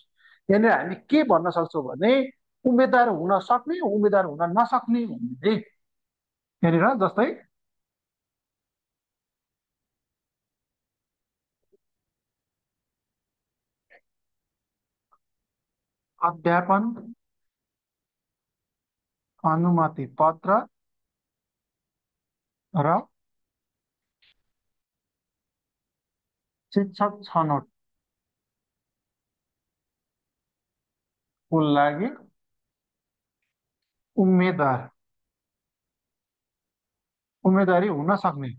यहाँनिर हामी के भन्न सक्छौँ भने उम्मेद्वार हुन सक्ने उम्मेद्वार हुन नसक्ने भन्ने यहाँनिर जस्तै अध्यापन अनुमति पत्र र शिक्षक छनौटको लागि उम्मेद्वार, उम्मेदवारी हुन सक्ने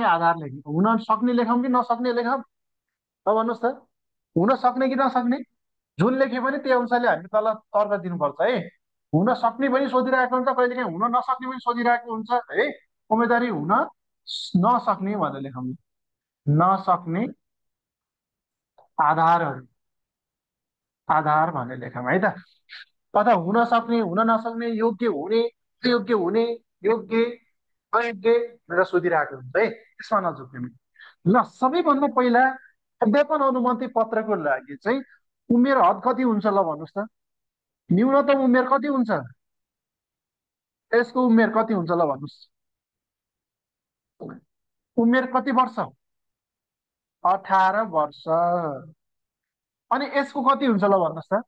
आधार लेख्ने, हुन सक्ने लेखौँ कि नसक्ने लेखौँ, अब भन्नुहोस् त। हुन सक्ने कि नसक्ने, जुन लेख्यो भने त्यही अनुसारले हामी तल तर्क दिनुपर्छ है। हुन सक्ने पनि सोधिरहेको हुन्छ, कहिलेकाहीँ हुन नसक्ने पनि सोधिरहेको हुन्छ है। उम्मेदवारी हुन नसक्ने भनेर लेखौँ, नसक्ने आधारहरू, आधार भनेर लेखौँ है त। अथवा हुन सक्ने हुन नसक्ने, योग्य हुने अयोग्य हुने, योग्य अयोग्य भनेर सोधिरहेको हुन्छ है। त्यसमा नझुक्ने। ल, सबैभन्दा पहिला अध्यापन अनुमति पत्रको लागि चाहिँ उमेर हद कति हुन्छ ल भन्नुहोस् त। न्यूनतम उमेर कति हुन्छ, यसको उमेर कति हुन्छ ल भन्नुहोस्। उमेर कति वर्ष, 18 वर्ष। अनि यसको कति हुन्छ ल भन्नुहोस् त,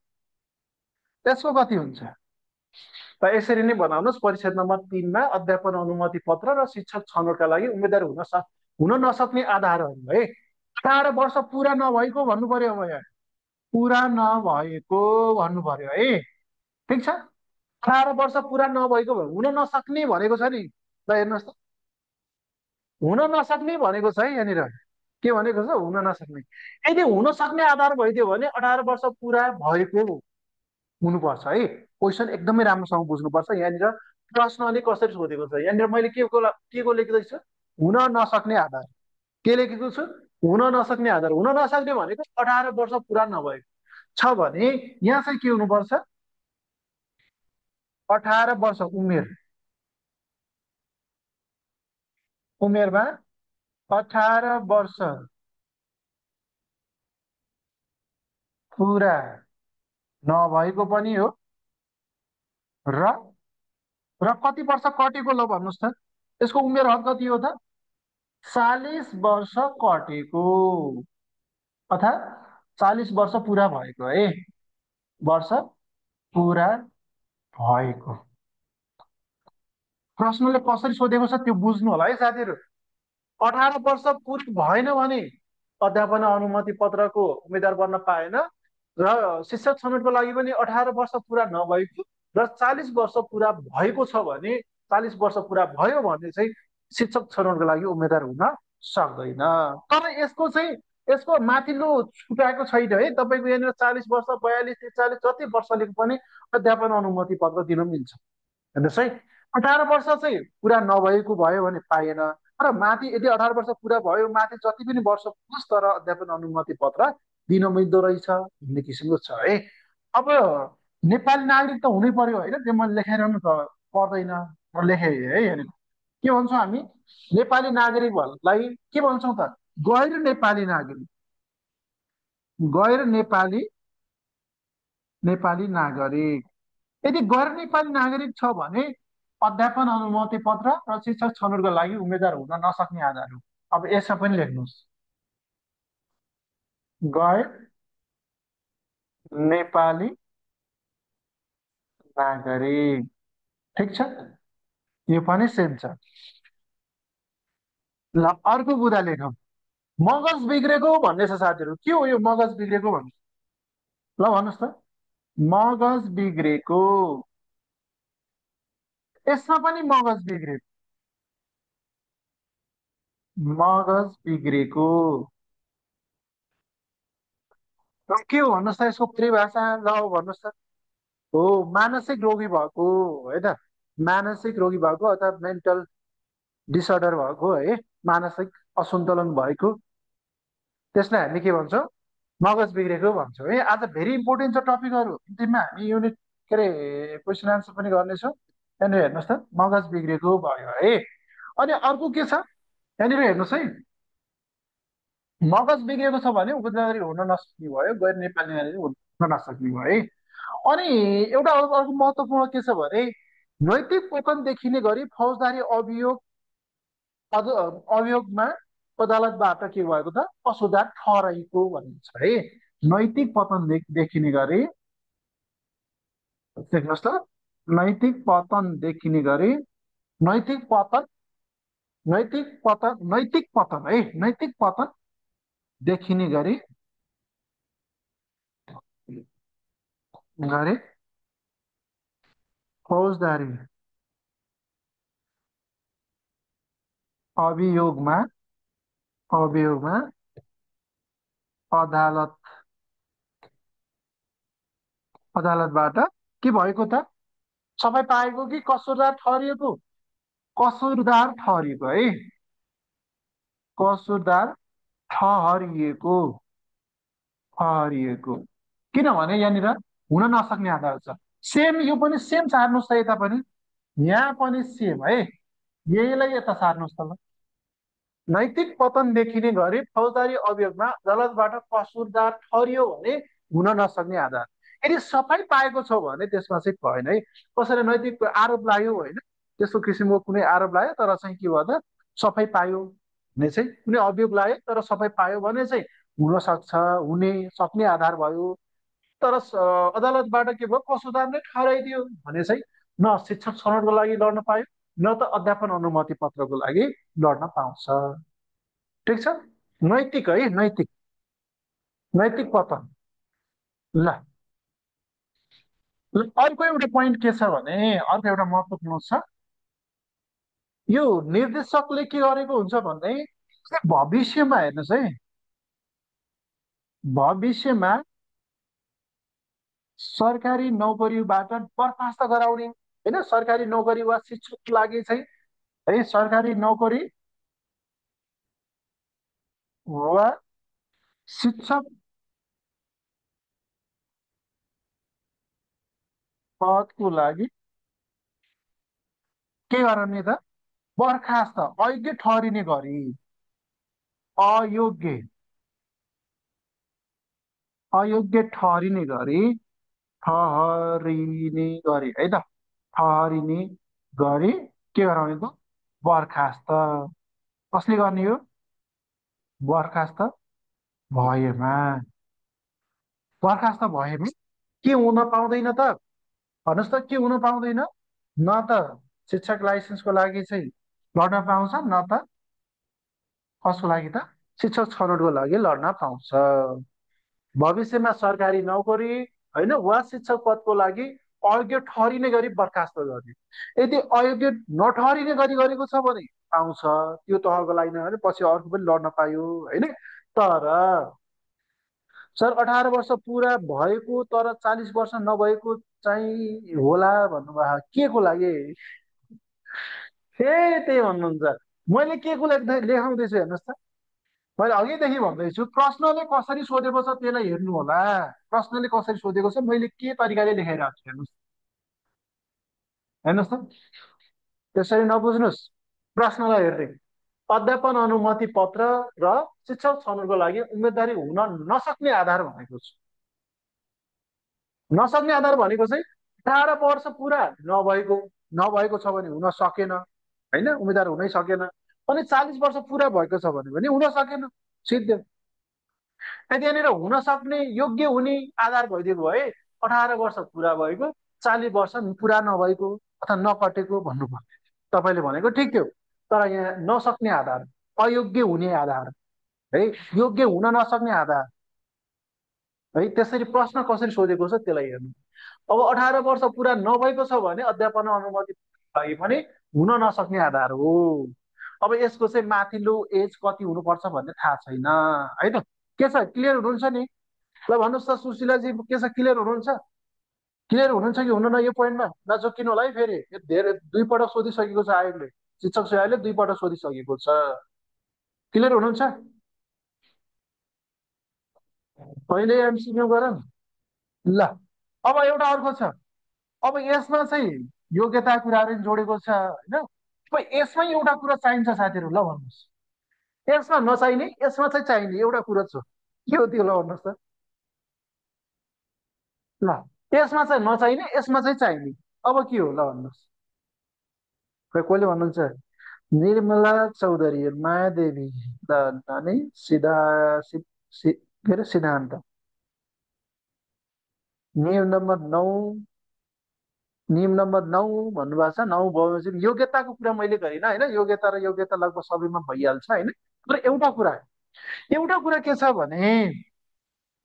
यसको कति हुन्छ त। यसरी नै बनाउनुहोस्। परिच्छेद नम्बर 3मा अध्यापन अनुमति पत्र र शिक्षक छनौटका लागि उम्मेद्वार हुन नसक्ने आधारहरू है। 18 वर्ष पुरा नभएको भन्नु पर्यो अब यहाँ। पुरा नभएको भन्नु पर्यो है। ठिक छ। 18 वर्ष पुरा नभएको हुन नसक्ने भनेको छ नि। ल हेर्नुहोस् त, हुन नसक्ने भनेको छ है यहाँनिर। के भनेको छ? हुन नसक्ने। यदि हुन सक्ने आधार भइदियो भने 18 वर्ष पुरा भएको हुनुपर्छ है। क्वेसन एकदमै राम्रोसँग बुझ्नुपर्छ यहाँनिर। प्रश्नले कसरी सोधेको छ यहाँनिर, मैले के को लेख्दै छु? हुन नसक्ने आधार। के लेखेको छु? हुन नसक्ने आधार। हुन नसक्ने भनेको 18 वर्ष पुरा नभएको छ भने यहाँ चाहिँ के हुनुपर्छ? 18 वर्ष उमेर, उमेरमा 18 वर्ष पुरा नभएको पनि हो। र र कति वर्ष कटेको ल भन्नुहोस् त, यसको उमेर हद कति हो त? 40 वर्ष कटेको, अर्थात् 40 वर्ष पुरा भएको है। वर्ष पुरा भएको। प्रश्नले कसरी सोधेको छ त्यो बुझ्नु होला है साथीहरू। 18 वर्ष पुरै भएन भने अध्यापन अनुमति पत्रको उम्मेद्वार बन्न पाएन। र शिक्षक छनौटको लागि पनि 18 वर्ष पुरा नभएको र 40 वर्ष पुरा भएको छ भने, 40 वर्ष पुरा भयो भने चाहिँ शिक्षक छनौटको लागि उम्मेद्वार हुन सक्दैन। तर यसको माथिल्लो छुट्याएको छैन है। तपाईँको यहाँनिर 40 वर्ष, 42, 43 जति वर्षले पनि अध्यापन अनुमति पत्र दिन मिल्छ। हेर्नुहोस् है, 18 वर्ष चाहिँ पुरा नभएको भयो भने पाइएन। र माथि यदि 18 वर्ष पुरा भयो, माथि जति पनि वर्ष पुग्योस् तर अध्यापन अनुमति पत्र दिन मिल्दो रहेछ भन्ने किसिमको छ है। अब नेपाली नागरिक त हुनै पर्यो होइन, त्यो मैले लेखाइरहनु त पर्दैन। म लेखेँ है हेरेको। के भन्छौँ हामी? नेपाली नागरिकलाई के भन्छौँ त? गैर नेपाली नागरिक। गैर नेपाली नेपाली नागरिक। यदि गैर नेपाली नागरिक छ भने अध्यापन अनुमति पत्र र शिक्षक छनौटको लागि उम्मेद्वार हुन नसक्ने आधार हो। अब यसमा पनि लेख्नुहोस्, गैर नेपाली नागरिक। ठिक छ, यो पनि सेम छ। ल अर्को बुदा लेखौँ। मगज बिग्रेको भन्ने छ साथीहरू। के हो यो मगज बिग्रेको भन्ने? ल भन्नुहोस् त। मगज बिग्रेको, यसमा पनि मगज बिग्रेको। मगज बिग्रेको के हो भन्नुहोस् त? यसको परिभाषा ल भन्नुहोस् त। हो, मानसिक रोगी भएको होइन, मानसिक रोगी भएको अथवा मेन्टल डिसअर्डर भएको है, मानसिक असन्तुलन भएको, त्यसलाई हामी के भन्छौँ? मगज बिग्रेको भन्छौँ है। आज भेरी इम्पोर्टेन्ट छ टपिकहरू। अन्तिममा हामी युनिट के अरे क्वेसन आन्सर पनि गर्नेछौँ। यहाँनिर हेर्नुहोस् त, मगज बिग्रेको भयो है। अनि अर्को के छ यहाँनिर हेर्नुहोस् है। मगज बिग्रेको छ भने उम्मेदवारी हुन नसक्ने भयो, गैर नेपाली नागरिक हुन नसक्ने भयो है। अनि एउटा अर्को महत्त्वपूर्ण के छ भने नैतिक पतन देखिने गरी फौजदारी अभियोगमा अदालतबाट के भएको त? कसुरदार ठहराइएको भनिन्छ है। नैतिक पतन देखिने गरी, देख्नुहोस् त, नैतिक पतन देखिने गरी, नैतिक पतन, नैतिक पतन है, नैतिक पतन देखिने गरी गरी फौजदारी अभियोगमा अभियोगमा अदालत अदालतबाट के भएको त? सफाई पाएको कि कसुरदार ठहरिएको? कसुरदार ठहरिएको है। कसुरदार ठहरिएको, ठहरिएको। किनभने यहाँनिर हुन नसक्ने आधार छ। सेम, यो पनि सेम सार्नुहोस् त, यता पनि, यहाँ पनि सेम है। यहीलाई यता सार्नुहोस् त ल। नैतिक पतन देखिने गरी फौजदारी अभियोगमा अदालतबाट कसुरदार ठहरियो भने हुन नसक्ने आधार। यदि सफाई पाएको छ भने त्यसमा चाहिँ भएन है। कसैले नैतिक आरोप लाग्यो होइन, त्यस्तो किसिमको कुनै आरोप लाग्यो तर चाहिँ के भयो त? सफाई पायो भने चाहिँ, कुनै अभियोग लाग्यो तर सफाई पायो भने चाहिँ हुन सक्छ, हुने सक्ने आधार भयो। तर अदालतबाट के भयो? कसुरदार नै ठहराइदियो भने चाहिँ न शिक्षक छनौटको लागि लड्न पायो, न त अध्यापन अनुमति पत्रको लागि लड्न पाउँछ। ठिक छ। नैतिक है, नैतिक, नैतिक पतन। ल ल, अर्को एउटा पोइन्ट के छ भने, अर्को एउटा महत्त्वपूर्ण छ, यो निर्देशकले के गरेको हुन्छ भन्दै, भविष्यमा हेर्नुहोस् है, भविष्यमा सरकारी नोकरीबाट बर्खास्त गराउने, होइन, सरकारी नोकरी वा शिक्षक लागि चाहिँ, है, सरकारी नोकरी वा शिक्षक पदको लागि के गराउने त, बर्खास्त, अयोग्य ठहरिने गरी, अयोग्य, अयोग्य ठहरिने गरी, ठहरिने गरी है त, ठहरिने गरी के गराउने त, बर्खास्त, कसले गर्ने हो, बर्खास्त भएमा, बर्खास्त भएमा के हुन पाउँदैन त, भन्नुहोस् त के हुन पाउँदैन, न त शिक्षक लाइसेन्सको लागि चाहिँ लड्न पाउँछ, न त कसको लागि त, शिक्षक छनौटको लागि लड्न पाउँछ। भविष्यमा सरकारी नोकरी, होइन, वा शिक्षक पदको लागि अयोग्य ठहरिने गरी बर्खास्त गर्ने, यदि अयोग्य नठहरिने गरी गरेको छ भने पाउँछ, त्यो तहको लागि नै भने पछि अर्को पनि लड्न पायो, होइन। तर सर 18 वर्ष पुरा भएको तर 40 वर्ष नभएको चाहिँ होला भन्नुभयो, के को लागि, फेरि त्यही भन्नुहुन्छ। मैले के को लेखाउँदैछु हेर्नुहोस् त, मैले अघिदेखि भन्दैछु, प्रश्नले कसरी सोधेको छ त्यसलाई हेर्नु होला, प्रश्नले कसरी सोधेको छ, मैले के तरिकाले लेखाइरहेको छु हेर्नुहोस्, हेर्नुहोस् त, त्यसरी नबुझ्नुहोस्, प्रश्नलाई हेर्दै, अध्यापन अनुमति पत्र र शिक्षक छनौटको लागि उम्मेदवारी हुन नसक्ने आधार भनेको छु, नसक्ने आधार भनेको चाहिँ 18 वर्ष पुरा नभएको, नभएको छ भने हुन सकेन, होइन, उम्मेदवार हुनै सकेन, अनि 40 वर्ष पुरा भएको छ भने पनि हुन सकेन, सिद्ध। त्यहाँनिर हुन सक्ने, योग्य हुने आधार भइदिएको भए 18 वर्ष पुरा भएको, 40 वर्ष पुरा नभएको अथवा नकटेको भन्नु पर्ने, तपाईँले भनेको ठिक थियो, तर यहाँ नसक्ने आधार, अयोग्य हुने आधार, है, योग्य हुन नसक्ने आधार, है, त्यसरी प्रश्न कसरी सोधेको छ त्यसलाई हेर्नु। अब 18 वर्ष पुरा नभएको छ भने अध्यापन अनुमति लागि पनि हुन नसक्ने आधार हो। अब यसको चाहिँ माथिल्लो एज कति हुनुपर्छ भन्ने थाहा छैन, है त, के छ, क्लियर हुनुहुन्छ नि, ल भन्नुहोस् त सुशीलाजी, के छ, क्लियर हुनुहुन्छ, क्लियर हुनुहुन्छ कि हुनुहुन्न यो पोइन्टमा, नचोकिनु होला है, फेरि यो धेरै दुईपटक सोधिसकेको छ आयोगले, शिक्षक सेवाले दुईपटक सोधिसकेको छ, क्लियर हुनुहुन्छ, पहिले एमसिक्यू गर न। ल, अब एउटा अर्को छ, अब यसमा चाहिँ योग्यता कुराहरू नि जोडेको छ, होइन, अब यसमै एउटा कुरा चाहिन्छ साथीहरू, ल भन्नुहोस्, यसमा नचाहिने यसमा चाहिँ चाहिने एउटा कुरो छ, के हो त्यो, ल भन्नुहोस् त, ल, यसमा चाहिँ नचाहिने यसमा चाहिँ चाहिने, अब के हो, ल भन्नुहोस्, खै कसले भन्नुहुन्छ, निर्मला चौधरी, मायादेवी, ल, नानी सिधा, के अरे सिद्धान्त, नियम नम्बर 9, नियम नम्बर 9 भन्नुभएको छ, 9 बमोजिम योग्यताको कुरा मैले गरिनँ, होइन, योग्यता र योग्यता लगभग सबैमा भइहाल्छ, होइन, तर एउटा कुरा, एउटा कुरा के छ भने,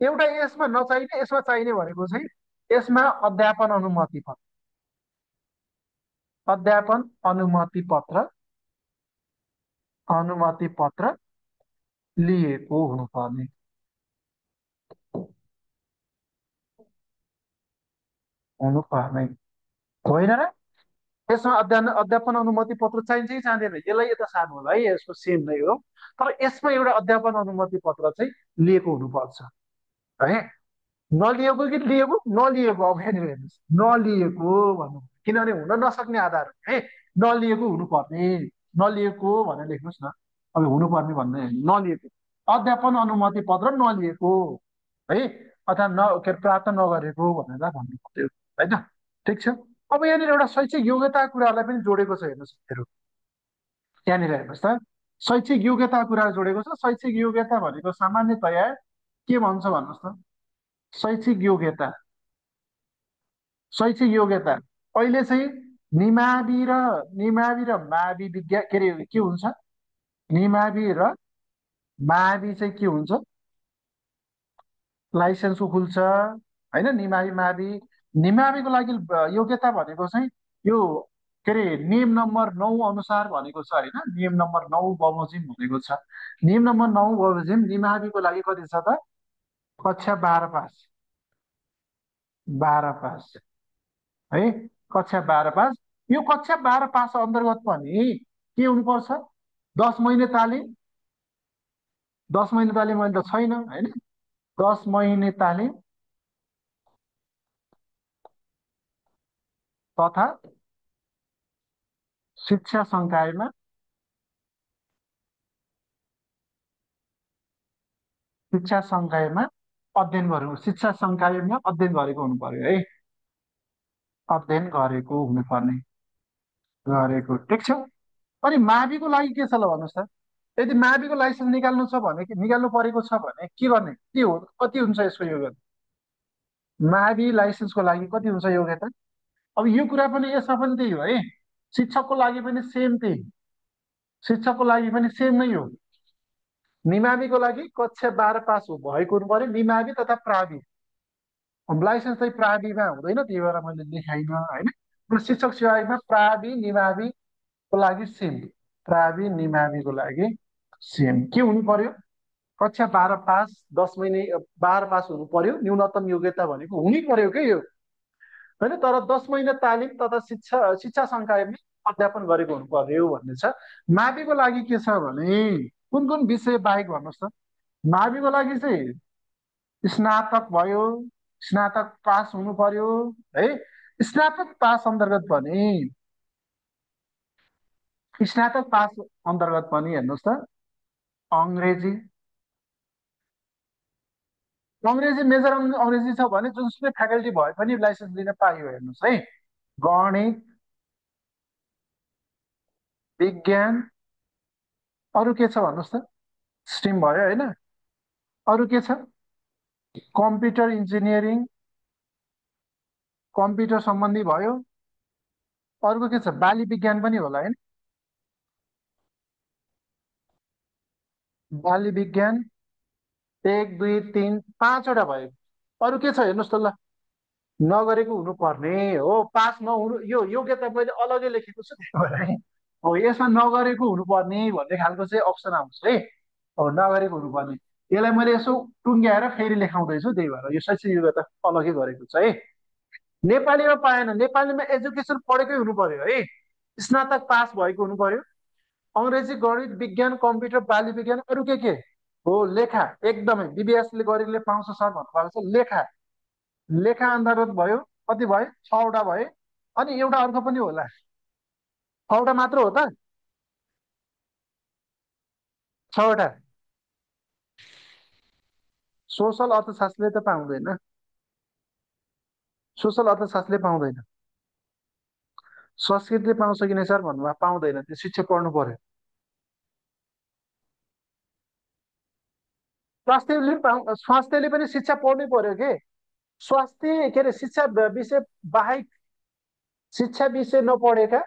एउटा यसमा नचाहिने यसमा चाहिने भनेको चाहिँ, यसमा अध्यापन अनुमति पत्र, अध्यापन अनुमति पत्र, अनुमति पत्र लिएको हुनुपर्ने, हुनुपर्ने, होइन र, यसमा अध्यापन अनुमति पत्र चाहिन्छ कि चाहिँदैन, यसलाई यता सार्नु होला है, यसको सेम नै हो, तर यसमा एउटा अध्यापन अनुमति पत्र चाहिँ लिएको हुनुपर्छ, है, नलिएको कि लिएको, नलिएको, अब यहाँनिर हेर्नुहोस्, नलिएको भन्नु, किनभने हुन नसक्ने आधार है, नलिएको हुनुपर्ने, नलिएको भनेर लेख्नुहोस् न, अब हुनुपर्ने भन्ने होइन, नलिएको, अध्यापन अनुमति पत्र नलिएको, है, अथवा के अरे प्राप्त नगरेको भनेर भन्नु पर्यो, होइन, ठिक छ। अब यहाँनिर एउटा शैक्षिक योग्यता कुरालाई पनि जोडेको छ हेर्नुहोस् हेरौँ, त्यहाँनिर हेर्नुहोस् त, शैक्षिक योग्यता कुरा जोडेको छ, शैक्षिक योग्यता भनेको सामान्यतया के भन्छ भन्नुहोस् त, शैक्षिक योग्यता, शैक्षिक योग्यता अहिले चाहिँ निमावि र, निमावि र मावि विज्ञान, के अरे के हुन्छ, निमावि र मावि चाहिँ के हुन्छ, लाइसेन्सको खुल्छ, होइन निमावि मावि। निमाविको लागि योग्यता भनेको चाहिँ यो के अरे नियम नम्बर 9 अनुसार भनेको छ होइन, नियम नम्बर 9 बमोजिम भनेको छ। नियम नम्बर 9 बमोजिम निमाविको लागि कति छ त? कक्षा 12 पास। 12 पास है, कक्षा 12 पास। यो कक्षा 12 पास अन्तर्गत पनि के हुनुपर्छ? 10 महिने तालिम। 10 महिने तालिम अहिले त छैन होइन। 10 महिने तालिम तथा शिक्षा संकायमा, शिक्षा संकायमा अध्ययन गर्नु, शिक्षा संकायमा अध्ययन गरेको हुनु पर्यो है। अध्ययन गरेको हुनुपर्ने, गरेको ठिक छ। अनि माविको लागि के छ ल भन्नुहोस् त? यदि माविको लाइसेन्स निकाल्नु छ भने, निकाल्नु परेको छ भने के गर्ने, के हो, कति हुन्छ यसको योग्यता? मावि लाइसेन्सको लागि कति हुन्छ योग्यता? अब यो कुरा पनि यसमा पनि त्यही हो है। शिक्षकको लागि पनि सेम त्यही, शिक्षकको लागि पनि सेम नै हो। निमाविको लागि कक्षा 12 पास भएको हुनु पर्यो, निमावि तथा प्रावि। अब लाइसेन्स चाहिँ प्राविमा हुँदैन, त्यही भएर मैले लेखाइनँ होइन। शिक्षक सेवा आयोगमा प्रावि निमाविको लागि सेम, प्रावि निमाविको लागि सेम के हुनु पर्यो? कक्षा 12 पास, 10 महिने 12 पास हुनु पर्यो, न्यूनतम योग्यता भनेको हुनै पर्यो क्या यो होइन। तर 10 महिना तालिम तथा शिक्षा शिक्षा संकायमा अध्यापन गरेको हुनु पर्यो भन्ने छ। माविको लागि के छ भने कुन कुन विषय बाहेक भन्नुहोस् त? माविको लागि चाहिँ स्नातक भयो, स्नातक पास हुनु पर्यो है। स्नातक पास अन्तर्गत पनि, स्नातक पास अन्तर्गत पनि हेर्नुहोस् त, अङ्ग्रेजी, अङ्ग्रेजी मेजर अङ्ग्रेजी छ भने जुनसुकै फ्याकल्टी भए पनि लाइसेन्स लिन पाइयो हेर्नुहोस् है। गणित, विज्ञान, अरू के छ भन्नुहोस् त? स्ट्रिम भयो होइन। अरू के छ? कम्प्युटर इन्जिनियरिङ, कम्प्युटर सम्बन्धी भयो। अर्को के छ? बाली विज्ञान पनि होला होइन। बाली विज्ञान 1 2 3 5वटा भयो। अरू के छ हेर्नुहोस् त ल? नगरेको हुनुपर्ने हो, पास नहुनु, यो योग्यता मैले अलग्गै लेखेको छु त्यही भएर है। हो यसमा नगरेको हुनुपर्ने भन्ने खालको चाहिँ अप्सन आउँछ है। हो नगरेको हुनुपर्ने, यसलाई मैले यसो टुङ्ग्याएर फेरि लेखाउँदैछु, त्यही भएर यो शैक्षिक योग्यता अलग्गै गरेको छ है। नेपालीमा पाएन, नेपालीमा एजुकेसन पढेकै हुनु पर्यो है, स्नातक पास भएको हुनु पर्यो। अङ्ग्रेजी, गणित, विज्ञान, कम्प्युटर, बाली विज्ञान, अरू के हो? लेखा, एकदमै बिबिएसले गरेकोले पाउँछ सर भन्नुभएको छ। लेखा, लेखा अन्तर्गत भयो। कति भयो? 6वटा भयो। अनि एउटा अर्को पनि होला, 6वटा मात्र हो त? 6वटा। सोसल अर्थशास्त्रले त पाउँदैन, सोसल अर्थशास्त्रले पाउँदैन। संस्कृतले पाउँछ कि नै सर भन्नुभयो, पाउँदैन, त्यो शिक्षक पढ्नु पर्यो। स्वास्थ्यले पनि शिक्षा पढ्नै पर्यो के। स्वास्थ्य के अरे शिक्षा विषय बाहेक, शिक्षा विषय नपढेका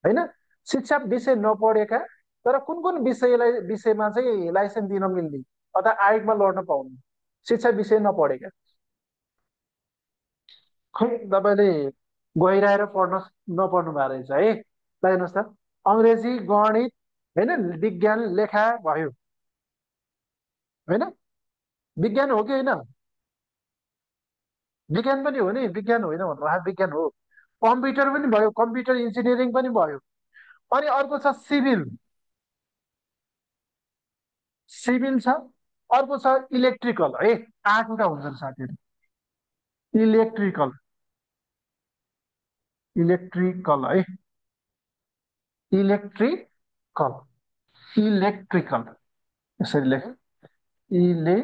होइन, शिक्षा विषय नपढेका तर कुन कुन विषयमा चाहिँ लाइसेन्स दिन मिल्ने अथवा आयोगमा लड्न पाउने, शिक्षा विषय नपढेका। खै तपाईँले गहिराएर पढ्न नपढ्नु भएको रहेछ है। ल हेर्नुहोस् त, अङ्ग्रेजी, गणित होइन, विज्ञान, लेखा भयो होइन। विज्ञान हो कि होइन? विज्ञान पनि हो नि, विज्ञान होइन भन्नु, विज्ञान हो। कम्प्युटर पनि भयो, कम्प्युटर इन्जिनियरिङ पनि भयो। अनि अर्को छ सिभिल, सिभिल छ। अर्को छ इलेक्ट्रिकल है, 8वटा हुन्छन् साथीहरू। इलेक्ट्रिकल, इलेक्ट्रिकल है, इलेक्ट्रिकल, इलेक्ट्रिकल यसरी लेख। इले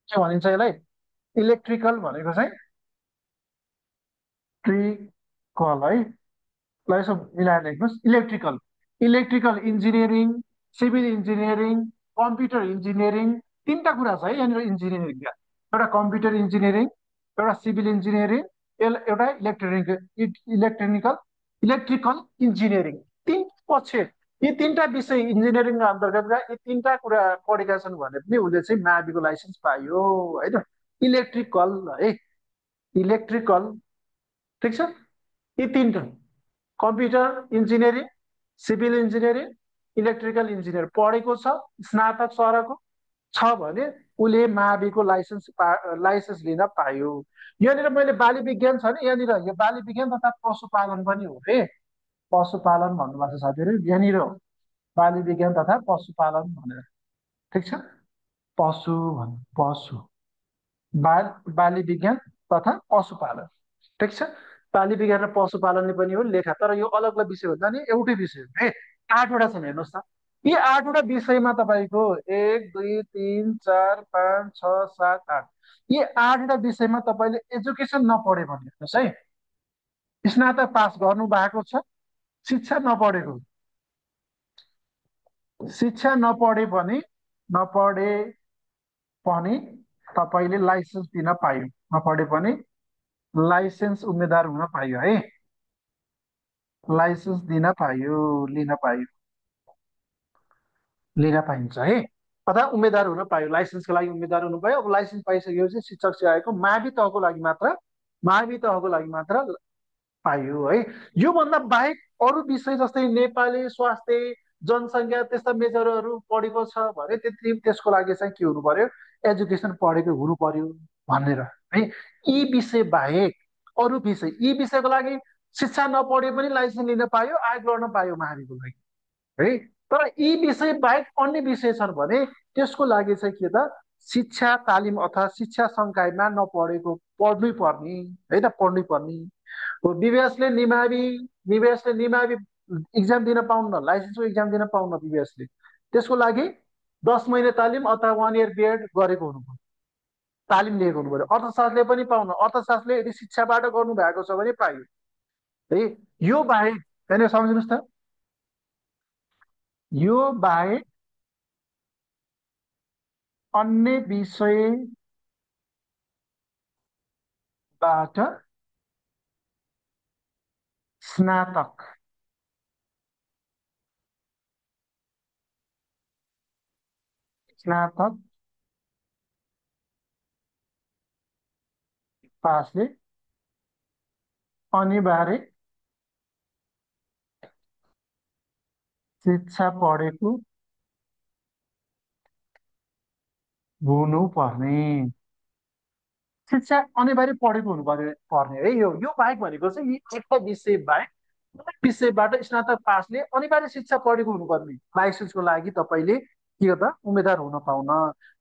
के भनिन्छ यसलाई? इलेक्ट्रिकल भनेको चाहिँ ट्रिकल है। ल यसो मिलाएर लेख्नुहोस्, electrical, electrical engineering, civil engineering, computer engineering. 3टा कुरा छ है यहाँनिर इन्जिनियरिङका। एउटा कम्प्युटर इन्जिनियरिङ, एउटा सिभिल इन्जिनियरिङ, एउटा इलेक्ट्रोनिकल, इलेक्ट्रिकल इन्जिनियरिङ। 3 पछि यी तिनवटा विषय इन्जिनियरिङका अन्तर्गतका यी तिनवटा कुरा पढेका छन् भने पनि उसले चाहिँ माविको लाइसेन्स पायो होइन। इलेक्ट्रिकल है, इलेक्ट्रिकल, ठिक छ। यी तिनवटा computer engineering, civil engineering, electrical engineer पढेको छ, स्नातक सरको छ भने उसले माविको लाइसेन्स लिन पायो। यहाँनिर मैले बाली विज्ञान छ नि, यहाँनिर यो बाली विज्ञान तथा पशुपालन पनि हो रे। पशुपालन भन्नुभएको छ साथीहरू, यहाँनिर हो बाली विज्ञान तथा पशुपालन भनेर, ठिक छ। पशु भन्नु, पशु, बाली विज्ञान तथा पशुपालन, ठिक छ। बाली विज्ञान र पशुपालनले पनि हो लेखा, तर यो अलग अलग विषय भन्दा नि एउटै विषय हो है। आठवटा छन् हेर्नुहोस् त। यी आठवटा विषयमा तपाईँको 1 2 3 4 5 6 7 8, यी आठवटा विषयमा तपाईँले एजुकेसन नपढे भने हेर्नुहोस् है, स्नातक पास गर्नु भएको छ, शिक्षा नपढेको, शिक्षा नपढे पनि तपाईँले लाइसेन्स दिन पायो, नपढे पनि लाइसेन्स उम्मेद्वार हुन पायो है, लाइसेन्स दिन पायो, लिन पायो, लिन पाइन्छ है। अथवा उम्मेद्वार हुन पायो, लाइसेन्सको लागि उम्मेद्वार हुनु भयो। अब लाइसेन्स पाइसकेपछि शिक्षक सेवाको मावि तहको लागि मात्र पाइयो है। योभन्दा बाहेक अरू विषय जस्तै नेपाली, स्वास्थ्य, जनसङ्ख्या त्यस्ता मेजरहरू पढेको छ भने त्यसको लागि चाहिँ के हुनु पर्यो, एजुकेसन पढेको हुनु पर्यो भनेर है। यी विषय बाहेक अरू विषय, यी विषयको लागि शिक्षा नपढे पनि लाइसेन्स लिन पायो, आयोग लड्न पायो माविको लागि है। तर यी विषय बाहेक अन्य विषय छन् भने त्यसको लागि चाहिँ के त, शिक्षा तालिम अथवा शिक्षा संकायमा नपढेको पढ्नै पर्ने है त, पढ्नै पर्ने हो। विवेशले निमावि इक्जाम दिन पाउन्न, लाइसेन्सको इक्जाम दिन पाउन्न विवेशले। त्यसको लागि 10 महिना तालिम अथवा 1 इयर बिएड गरेको हुनु पर्यो, तालिम लिएको हुनु पर्यो। अर्थशास्त्रले पनि पाउन, अर्थशास्त्रले यदि शिक्षाबाट गर्नु भएको छ भने पाइयो है। यो बाहेक, यहाँनिर सम्झिनुहोस् त, यो बाहेक अन्य विषयबाट स्नातक स्नातक पासले अनिवार्य शिक्षा पढेको हुनुपर्ने, शिक्षा अनिवार्य पढेको हुनु पर्ने है। यो बाहेक भनेको चाहिँ यी एउटा विषय बाहेक विषयबाट स्नातक पासले अनिवार्य शिक्षा पढेको हुनुपर्ने, लाइसेन्सको लागि तपाईँले के गर्दा उम्मेद्वार हुन पाउन,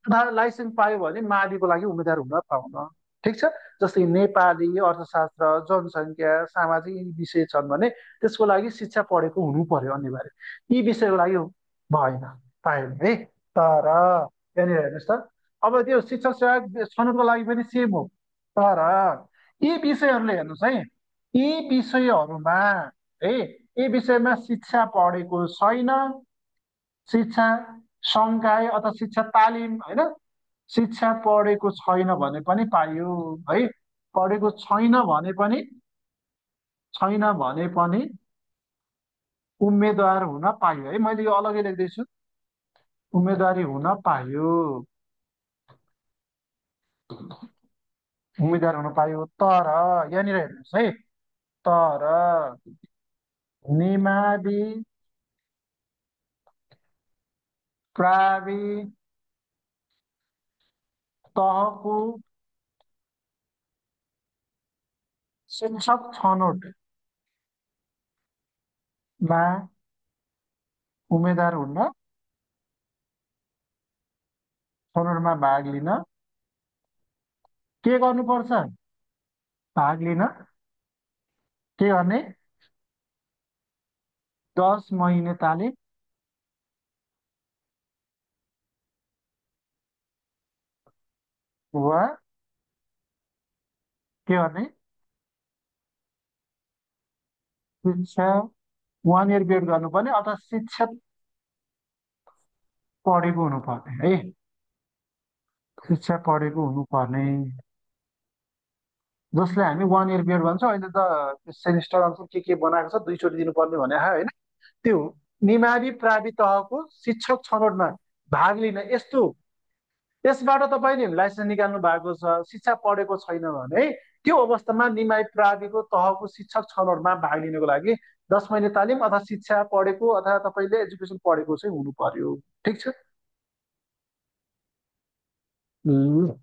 तथा लाइसेन्स पायो भने माविको लागि उम्मेद्वार हुन पाउन, ठिक छ। जस्तै नेपाली, अर्थशास्त्र, जनसङ्ख्या, सामाजिक यी विषय छन् भने त्यसको लागि शिक्षा पढेको हुनु पर्यो अनिवार्य। यी विषयको लागि भएन, पाएन है। तर यहाँनिर हेर्नुहोस् त, अब त्यो शिक्षक सेवा छनौटको लागि पनि सेम हो। तर यी विषयहरूले हेर्नुहोस् है, यी विषयहरूमा है, यी विषयमा शिक्षा पढेको छैन, शिक्षा संकाय अथवा शिक्षा तालिम होइन, शिक्षा पढेको छैन है, पढेको छैन भने पनि उम्मेद्वार हुन पायो है। मैले यो अलगै लेख्दैछु, उम्मेदवारी हुन पायो, उम्मेद्वार हुन पायो। तर यहाँनिर हेर्नुहोस् है, तर निमावि प्रावि तहको शिक्षक छनौटमा उम्मेद्वार हुन, छनौटमा भाग लिन के गर्नुपर्छ, भाग लिन के गर्ने, 10 महिने तालिम वा के गर्ने, शिक्षा 1 इयर बिएड गर्नुपर्ने अथवा शिक्षा पढेको हुनुपर्ने है, शिक्षा पढेको हुनुपर्ने, जसलाई हामी 1 इयर बिएड भन्छौँ। अहिले त सेमिस्टर अनुसार के बनाएको छ, 2 चोटि दिनुपर्ने भने होइन, त्यो हो। निमावि प्रावि तहको शिक्षक छनौटमा भाग लिन यस्तो यसबाट तपाईँले लाइसेन्स निकाल्नु भएको छ, शिक्षा पढेको छैन भने त्यो अवस्थामा निमाई प्राविको तहको शिक्षक छनौटमा भाग लिनको लागि 10 महिने तालिम अथवा शिक्षा पढेको अथवा तपाईँले एजुकेसन पढेको चाहिँ हुनु पर्यो। ठिक छ। उम्,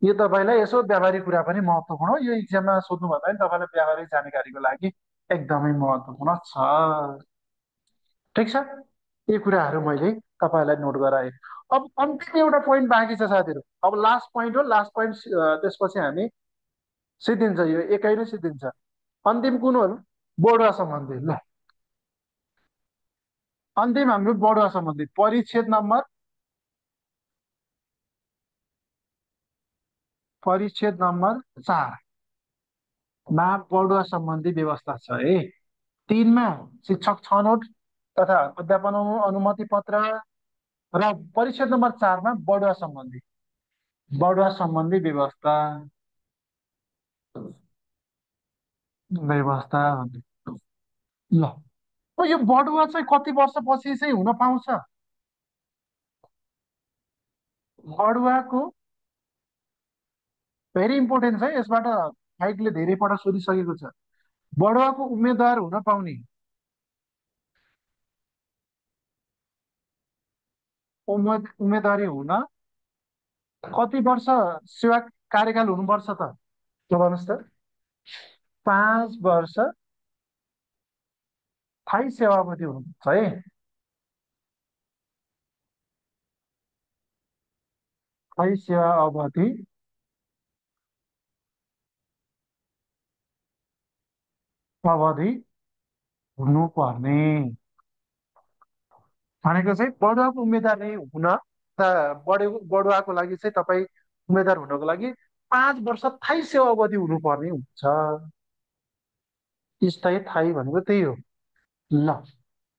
यो तपाईँलाई यसो व्यावहारिक कुरा पनि महत्त्वपूर्ण हो। यो इक्जाममा सोध्नुभन्दा पनि तपाईँलाई व्यावहारिक जानकारीको लागि एकदमै महत्त्वपूर्ण छ। ठिक छ। यी कुराहरू मैले तपाईँलाई नोट गराएँ। अब अन्तिम एउटा पोइन्ट बाँकी छ साथीहरू। अब लास्ट पोइन्ट हो, लास्ट पोइन्ट त्यसपछि हामी सिद्धिन्छ, यो एकै नै सिद्धिन्छ। अन्तिम कुन हो? बढुवा सम्बन्धी। ल, अन्तिम हाम्रो बढुवा सम्बन्धी परिच्छेद नम्बर 4 मा बढुवा सम्बन्धी व्यवस्था छ है। 3 मा शिक्षक छनौट तथा अध्यापन अनुमति पत्र, र परिच्छेद नम्बर 4 मा बढुवा सम्बन्धी व्यवस्था व्यवस्था ल, यो बढुवा चाहिँ कति वर्षपछि चाहिँ हुन पाउँछ? बढुवाको भेरी इम्पोर्टेन्ट छ, यसबाट फाइटले धेरै पटक सोधिसकेको छ। बढुवाको उम्मेद्वार हुन पाउने उम्मेदवारी हुन कति वर्ष सेवा कार्यकाल हुनुपर्छ त? के भन्नुहोस् त? 5 वर्ष स्थायी सेवा अवधि हुनुपर्छ है। स्थायी सेवा अवधि हुनुपर्ने भनेको चाहिँ बढुवाको उम्मेद्वार नै हुन बढुवाको लागि चाहिँ तपाईँ उम्मेद्वार हुनको लागि 5 वर्ष स्थायी सेवा अवधि हुनुपर्ने हुन्छ। स्थायी थायी भनेको त्यही हो। ल,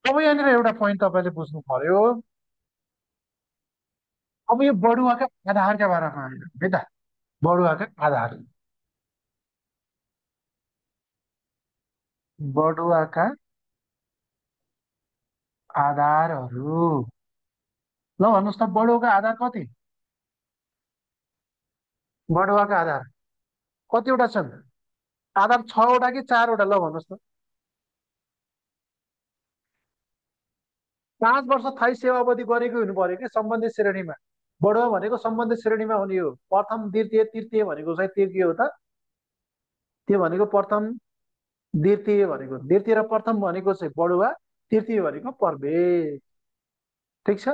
अब यहाँनिर एउटा पोइन्ट तपाईँले बुझ्नु पर्यो। अब यो बढुवाका आधारका बारेमा आयो है त। बढुवाका आधार, बढुवाका आधारहरू। ल भन्नुहोस् त, बढुवाका आधार कति? बढुवाका आधार कतिवटा छन्? आधार 6वटा कि 4वटा? ल भन्नुहोस् त। 5 वर्ष स्थायी सेवा अवधि गरेको हुनु पर्यो कि सम्बन्धित श्रेणीमा। बढुवा भनेको सम्बन्धित श्रेणीमा हुने हो। प्रथम द्वितीय तृतीय भनेको चाहिँ त्यो के हो त? त्यो भनेको प्रथम द्वितीय भनेको, द्वितीय र प्रथम भनेको चाहिँ बढुवा, तृतीय भनेको प्रवेश। ठिक छ।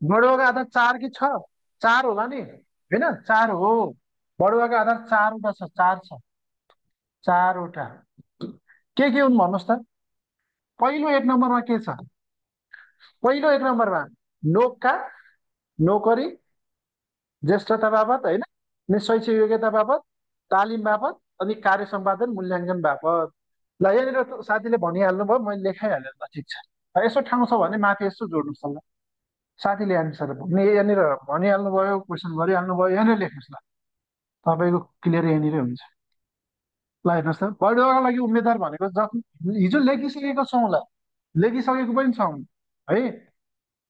बढुवाका आधार 4 कि 6? 4 होला नि, होइन? 4 हो। बढुवाका आधार 4वटा छ, 4 छ, 4वटा। के हुन् भन्नुहोस् त? पहिलो 1 नम्बरमा के छ? पहिलो 1 नम्बरमा नोकका नोकरी ज्येष्ठता बापत, होइन, अनि शैक्षिक योग्यता बापत, तालिम बापत, अनि कार्य सम्पादन मूल्याङ्कन बापत। ल, यहाँनिर साथीले भनिहाल्नुभयो, मैले लेखाइहालेँ। ल, ठिक छ। यसो ठाउँ छ भने माथि यसो जोड्नुहोस् न ल। साथीले एन्सर भने यहाँनिर भनिहाल्नुभयो, क्वेसन गरिहाल्नुभयो, यहाँनिर लेख्नुहोस् ल। तपाईँको क्लियर यहाँनिर हुन्छ। ल हेर्नुहोस् त, बढुवाको लागि उम्मेद्वार भनेको हिजो लेखिसकेको छौँ। ल, लेखिसकेको पनि छौँ है।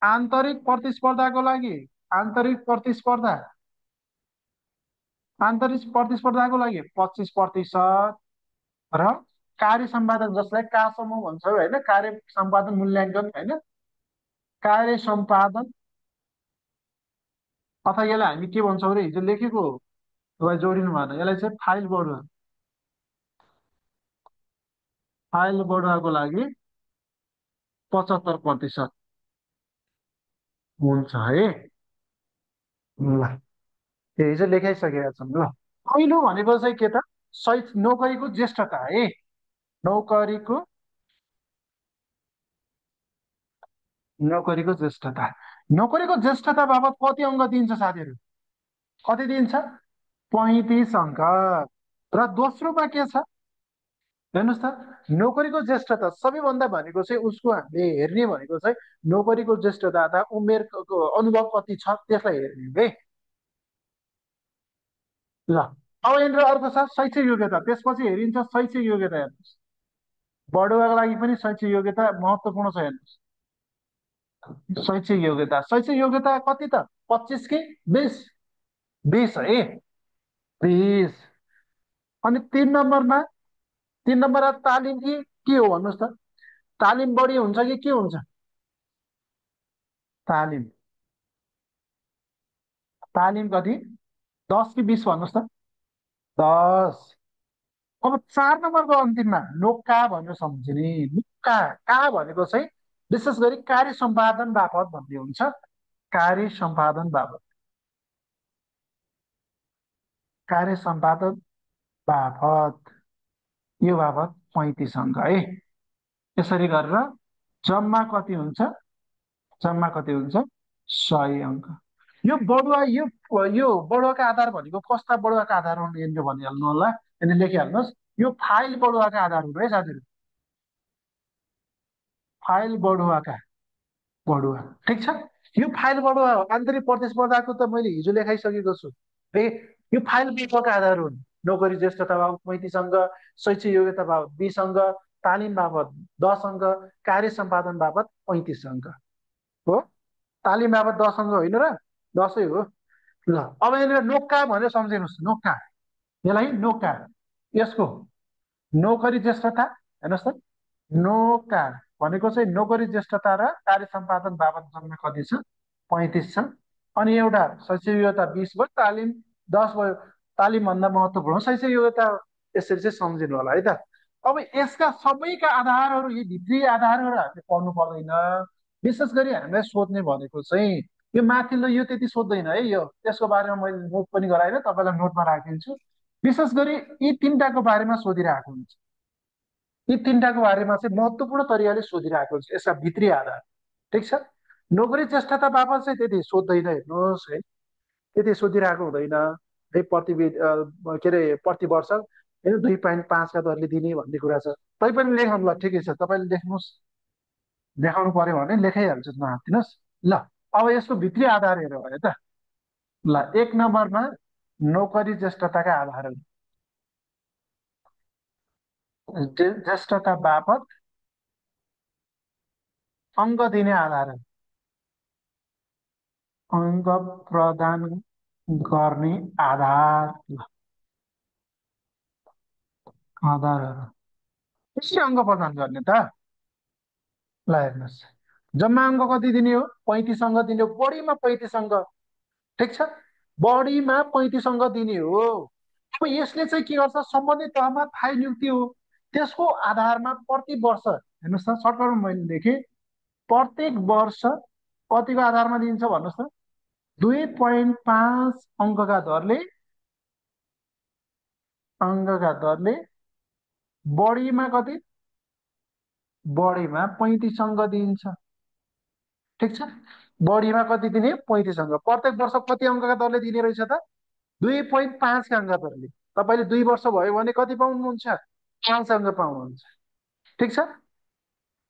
आन्तरिक प्रतिस्पर्धाको लागि आन्तरिक प्रतिस्पर्धा आन्तरिक प्रतिस्पर्धाको लागि 25%, र कार्य सम्पादन, जसलाई का समूह भन्छौँ होइन, कार्य सम्पादन मूल्याङ्कन, होइन, कार्य सम्पादन, अथवा यसलाई हामी के भन्छौँ अरे, हिजो लेखेको हो, यसलाई जोडिनु भएन। यसलाई चाहिँ फाइल बढुवाको लागि 75% हुन्छ है। ल, यो हिजो लेखाइसकेका छौँ। ल, पहिलो भनेको चाहिँ के त? नोकरीको ज्येष्ठता है। नोकरीको नोकरीको ज्येष्ठता नोकरीको ज्येष्ठता बाबत कति अङ्क दिन्छ साथीहरू? कति दिन्छ? 35 अङ्क। र दोस्रोमा के छ हेर्नुहोस् त? नोकरीको ज्येष्ठता सबैभन्दा भनेको चाहिँ उसको हामीले हेर्ने भनेको चाहिँ नोकरीको ज्येष्ठता अथवा उमेरको अनुभव कति छ त्यसलाई हेर्ने है। ल, अब यहाँनिर अर्को छ शैक्षिक योग्यता, त्यसपछि हेरिन्छ शैक्षिक योग्यता। हेर्नुहोस्, बढुवाको लागि पनि शैक्षिक योग्यता महत्त्वपूर्ण छ। हेर्नुहोस्, शैक्षिक योग्यता, शैक्षिक योग्यता कति त, 25 कि 20? 20 है, 20। अनि 3 नम्बरमा, 3 नम्बरमा तालिम कि के हो भन्नुहोस् त? तालिम बढी हुन्छ कि के हुन्छ? तालिम, तालिम कति, 10 कि 20 भन्नुहोस् त? 10। अब 4 नम्बरको अन्तिममा नोक्का भनेर सम्झिने। नोक्का, का भनेको चाहिँ विशेष गरी कार्य सम्पादन बापत भन्ने हुन्छ। कार्य सम्पादन बापत, कार्य सम्पादन बापत, यो बापत 35 अङ्क है। यसरी गरेर जम्मा कति हुन्छ? जम्मा कति हुन्छ? 100 अङ्क। यो बढुवा, यो बढुवाका आधार भनेको कस्ता बढुवाका आधार हुन् यहाँनिर भनिहाल्नु होला, यहाँनिर लेखिहाल्नुहोस्। यो फाइल बढुवाका आधार हुन् है साथीहरू। फाइल बढुवाका, बढुवा, ठिक छ। यो फाइल बढुवा आन्तरिक प्रतिस्पर्धाको त मैले हिजो लेखाइसकेको छु है। यो फाइल बढुवाका आधार हुन्। नोकरी ज्येष्ठता बाबत 35 अङ्क, शैक्षिक योग्यता बाबत 20 अङ्क, तालिम बाबत 10 अङ्क, कार्य सम्पादन बाबत 35 अङ्क हो। तालिम बाबत 10 अङ्क होइन र, 10 हो। ल अब यहाँनिर नोक्का भनेर सम्झिनुहोस्। नोक्का, यसलाई नोक्का, यसको नोकरी ज्येष्ठता हेर्नुहोस् त। नोका भनेको चाहिँ नोकरी ज्येष्ठता र कार्य सम्पादन बाबत जम्मा कति छ? 35 छ। अनि एउटा शैक्षिक योग्यता 20 भयो, तालिम 10 भयो। तालिम भन्दा महत्त्वपूर्ण शैक्षिक योग्यता। यसरी चाहिँ सम्झिनु होला है त। अब यसका सबैका आधारहरू, यी भित्री आधारहरू हामीले पढ्नु पर्दैन। विशेष गरी हामीलाई सोध्ने भनेको चाहिँ यो माथिल्लो, यो त्यति सोध्दैन है। यो त्यसको बारेमा मैले नोट पनि गराएर तपाईँलाई नोटमा राखिदिन्छु। विशेष गरी यी तिनटाको बारेमा सोधिरहेको हुन्छ। यी तिनटाको बारेमा चाहिँ महत्त्वपूर्ण तरिकाले सोधिरहेको हुन्छ, यसका भित्री आधार। ठिक छ। नोकरी ज्येष्ठता बापत चाहिँ त्यति सोध्दैन, हेर्नुहोस् है, त्यति सोधिरहेको हुँदैन है। के अरे प्रति वर्ष होइन 2.5 का दरले दिने भन्ने कुरा छ। तैपनि लेखौँ ल, ठिकै छ, तपाईँले लेख्नुहोस्। देखाउनु पर्यो भने लेखाइहाल्छु, नहातिनुहोस्। ल अब यसको भित्री आधार हेरौँ है त। ल 1 नम्बरमा नोकरी ज्येष्ठताका आधारहरू, ज्येष्ठता बापत अङ्क दिने आधारहरू, अङ्क प्रदान गर्ने आधार, आधारहरू। कसरी अङ्क प्रदान गर्ने त? ल हेर्नुहोस्, जम्मा अङ्क कति दिने हो? 35 अङ्क दिने हो, बढीमा 35 अङ्क। ठिक छ, बढीमा 35 अङ्क दिने हो। अब यसले चाहिँ के गर्छ? सम्बन्धित तहमा थाहै नियुक्ति हो, त्यसको आधारमा प्रति वर्ष हेर्नुहोस् त, सर्टकटमा मैले लेखेँ, प्रत्येक वर्ष कतिको आधारमा दिन्छ भन्नुहोस् त? 2.5 अङ्कका दरले बढीमा कति? बढीमा 35 अङ्क दिन्छ। ठिक छ, बढीमा कति दिने? 35 अङ्क। प्रत्येक वर्ष कति अङ्कका दरले दिने रहेछ त? 2.5 का अङ्क दरले। तपाईँले 2 वर्ष भयो भने कति पाउनुहुन्छ? 5 अङ्क पाउनुहुन्छ। ठिक छ,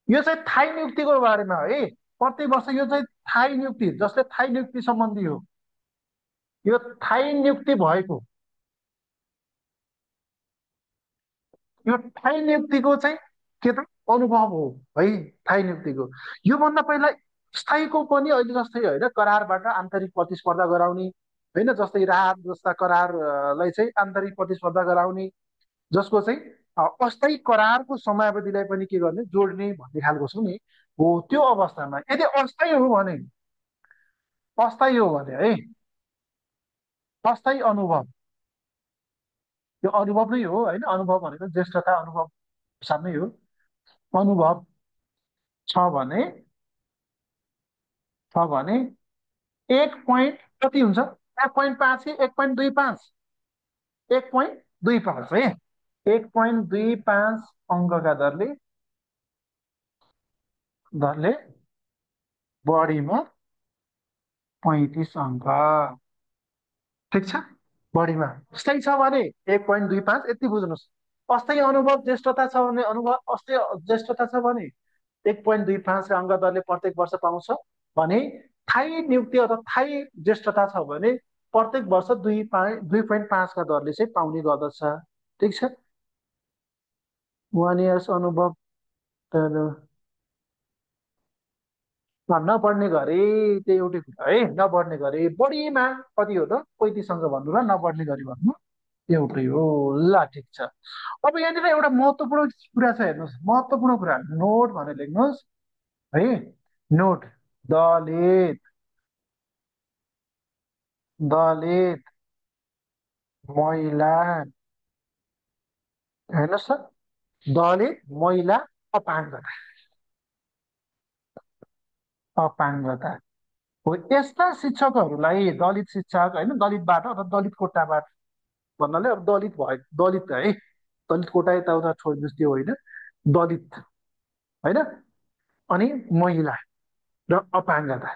यो चाहिँ थाहै नियुक्तिको बारेमा है। प्रत्येक वर्ष यो चाहिँ थाहै नियुक्ति, जसले थाहै नियुक्ति सम्बन्धी हो। यो थाहै नियुक्ति भएको, यो थाहै नियुक्तिको चाहिँ के त? अनुभव हो है, थाहै नियुक्तिको। योभन्दा पहिला स्थायीको पनि अहिले जस्तै होइन, करारबाट आन्तरिक प्रतिस्पर्धा गराउने होइन, जस्तै राहत जस्ता करारलाई चाहिँ आन्तरिक प्रतिस्पर्धा गराउने, जसको चाहिँ अस्थायी करारको समयावधिलाई पनि के गर्ने? जोड्ने भन्ने खालको छ नि। हो, त्यो अवस्थामा यदि अस्थायी हो भने, अस्थायी हो भने है, अस्थायी अनुभव, यो अनुभव नै हो होइन। अनुभव भनेको ज्येष्ठता अनुभव सामै हो। अनुभव छ भने, छ भने 1 कति हुन्छ? 1.5 कि 1.25? 1.25 है। 1.25 अङ्कका दरले बढीमा 35 अङ्क। ठिक छ, बढीमा अस्थायी छ भने 1.25, यति बुझ्नुहोस्। अस्थायी अनुभव ज्येष्ठता छ भने, अनुभव अस्थायी ज्येष्ठता छ भने 1.25 अङ्क दरले प्रत्येक वर्ष पाउँछ भने, थायी नियुक्ति अथवा थायी ज्येष्ठता छ भने प्रत्येक वर्ष 2.5 का दरले चाहिँ पाउने गर्दछ। ठिक छ। 1 इयर्स अनुभव त नबढ्ने घरे त्यो एउटै कुरा है, नबढ्ने घरे बढीमा कति हो त 35 अङ्क भन्नु र नबढ्ने घरि भन्नु एउटै हो। ल ठिक छ। अब यहाँनिर एउटा महत्त्वपूर्ण कुरा छ, हेर्नुहोस्, महत्त्वपूर्ण कुरा नोट भनेर लेख्नुहोस् है। नोट, दलित, दलित महिला, हेर्नुहोस् त, दलित महिला अपाङ्गता, अपाङ्गता हो। यस्ता शिक्षकहरूलाई दलित शिक्षक होइन, दलितबाट अथवा दलित कोटाबाट भन्नाले अब दलित भयो, दलित है, दलित कोटा यताउता छोडिदिनुहोस्, त्यो होइन, दलित होइन, अनि महिला र अपाङ्गता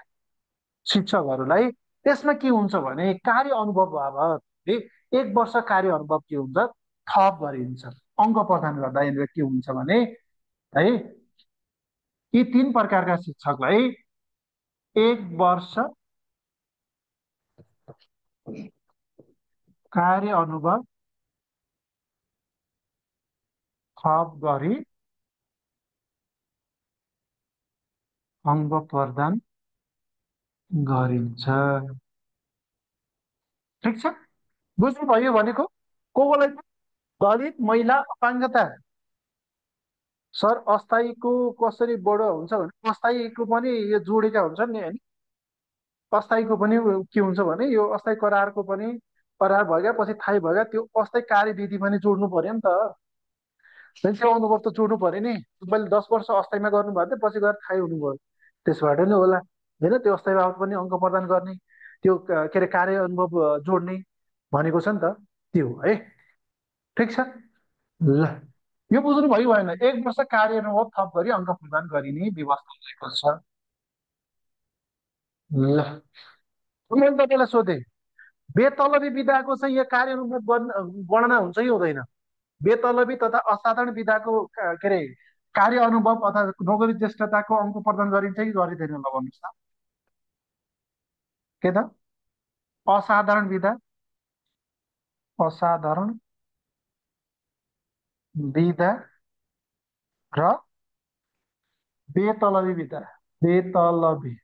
शिक्षकहरूलाई त्यसमा के हुन्छ भने कार्य अनुभव बाबत है, 1 वर्ष कार्य अनुभव के हुन्छ, थप गरिन्छ। अङ्क प्रदान गर्दा यहाँनिर के हुन्छ भने है, यी 3 प्रकारका शिक्षकलाई 1 वर्ष कार्य अनुभव थप गरी अङ्क प्रदान गरिन्छ। ठिक छ, बुझ्नुभयो भनेको? को कोलाई? दलित महिला अपाङ्गता। सर अस्थायीको कसरी बडो हुन्छ भने अस्थायीको पनि यो जोडेका हुन्छन् नि होइन। अस्थायीको पनि के हुन्छ भने यो अस्थायी करारको पनि करार भएगा पछि थाहै भएगा, त्यो अस्थायी कार्यविधि पनि जोड्नु पर्यो नि त। फेरि त्यो अनुभव त जोड्नु पर्यो नि। तपाईँले 10 वर्ष अस्थायीमा गर्नुभएको थियो, पछि गएर थाहै हुनुभयो, त्यसबाट नै होला होइन। त्यो अस्थायी बाबत पनि अङ्क प्रदान गर्ने, त्यो के अरे कार्य अनुभव जोड्ने भनेको छ नि त, त्यो है। ठिक छ। ल, यो बुझ्नु भयो भएन? 1 वर्ष कार्य अनुभव थप गरी अङ्क प्रदान गरिने व्यवस्था रहेको छ। ल, मैले तपाईँलाई सोधेँ, बेतलबी विधाको चाहिँ यो कार्य अनुभव गणना हुन्छ कि हुँदैन? बेतलबी तथा असाधारण विधाको के अरे कार्य अनुभव अथवा नोकरी ज्येष्ठताको अङ्क प्रदान गरिन्छ कि गरिँदैन, ल भन्नुहोस् त? के त? असाधारण विधा, असाधारण विधा र बेतलबी विधा, बेतलबी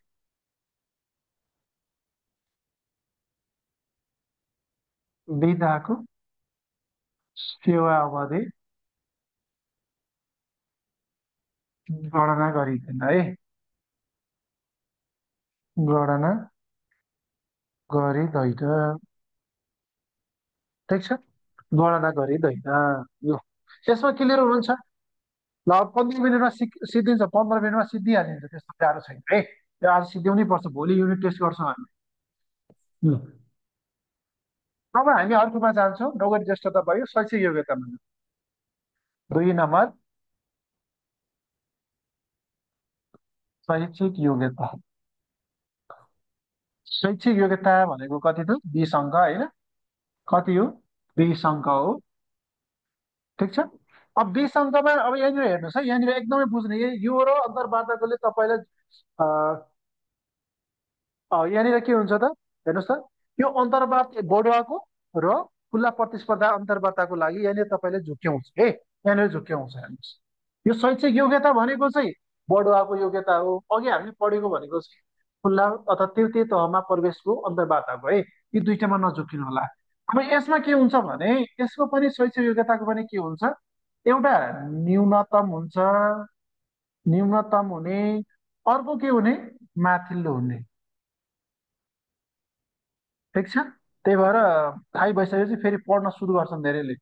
विधाको सेवा अवधि गणना गरिँदैन है, गणना गरिँदैन। ठिक छ, गणना गरिँदैन। यो यसमा क्लियर हुनुहुन्छ? ल, अब 15 मिनटमा सिद्धिन्छ, 15 मिनटमा सिद्धिहालिन्छ, त्यस्तो गाह्रो छैन है। त्यो आज सिद्ध्याउनै पर्छ, भोलि युनिट टेस्ट गर्छौँ हामी। ल, अब हामी अर्कोमा जान्छौँ। नोकरी ज्येष्ठता भयो, शैक्षिक योग्यतामा 2 नम्बर शैक्षिक योग्यता। शैक्षिक योग्यता भनेको कति त? 20 अङ्क होइन? कति हो? 20 अङ्क हो। ठिक छ। अब 20 अङ्कमा अब यहाँनिर हेर्नुहोस् है, यहाँनिर एकदमै बुझ्ने, यो र अन्तर्वार्ताकोले तपाईँलाई यहाँनिर के हुन्छ त, हेर्नुहोस् त, यो अन्तर्वार्ता बढुवाको र खुल्ला प्रतिस्पर्धा अन्तर्वार्ताको लागि यहाँनिर तपाईँले झुक्क्याउँछ है, यहाँनिर झुक्क्याउँछ। हेर्नुहोस्, यो शैक्षिक योग्यता भनेको चाहिँ बढुवाको योग्यता हो। अघि हामीले पढेको भनेको चाहिँ खुल्ला अथवा तृतीय तहमा प्रवेशको अन्तर्वार्ताको है, यी दुइटामा नझुक्किनु होला। अब यसमा के हुन्छ भने यसको पनि शैक्षिक योग्यताको पनि के हुन्छ, एउटा न्यूनतम हुन्छ, न्यूनतम हुने, अर्को के हुने, माथिल्लो हुने। ठिक छ। त्यही भएर थाहै भइसकेपछि फेरि पढ्न सुरु गर्छन् धेरैले,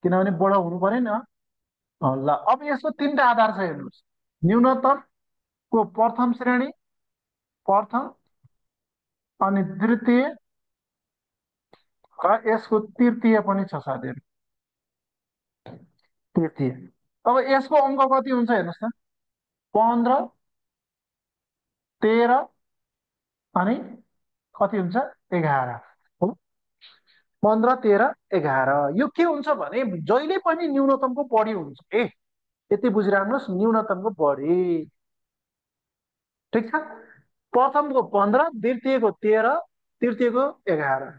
किनभने बडा हुनु पऱ्यो नि। ल, अब यसको 3टा आधार छ, हेर्नुहोस्। न्यूनतमको प्रथम श्रेणी, प्रथम अनि द्वितीय र यसको तृतीय पनि छ साथीहरू, तृतीय। अब यसको अङ्क कति हुन्छ हेर्नुहोस् त, 15, 13 अनि कति हुन्छ, 11 हो। 15, 13, 11, यो के हुन्छ भने जहिले पनि न्यूनतमको बढी हुन्छ ए, यति बुझिराख्नुहोस्, न्यूनतमको बढी। ठिक छ। प्रथमको 15, द्वितीयको 13, तृतीयको 11,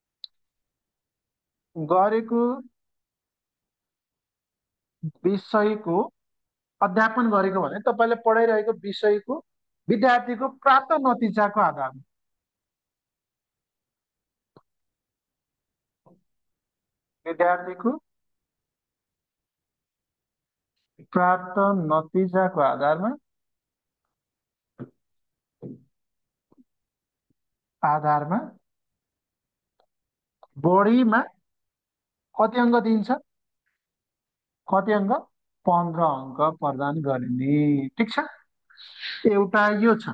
गरेको विषयको अध्यापन गरेको भने तपाईँले पढाइरहेको विषयको विद्यार्थीको प्राप्त नतिजाको आधारमा। विद्यार्थीको प्राप्त नतिजाको आधारमा आधारमा बढीमा कति अङ्क दिन्छ? कति अङ्क? 15 अङ्क प्रदान गरिने। ठिक छ, एउटा यो छ,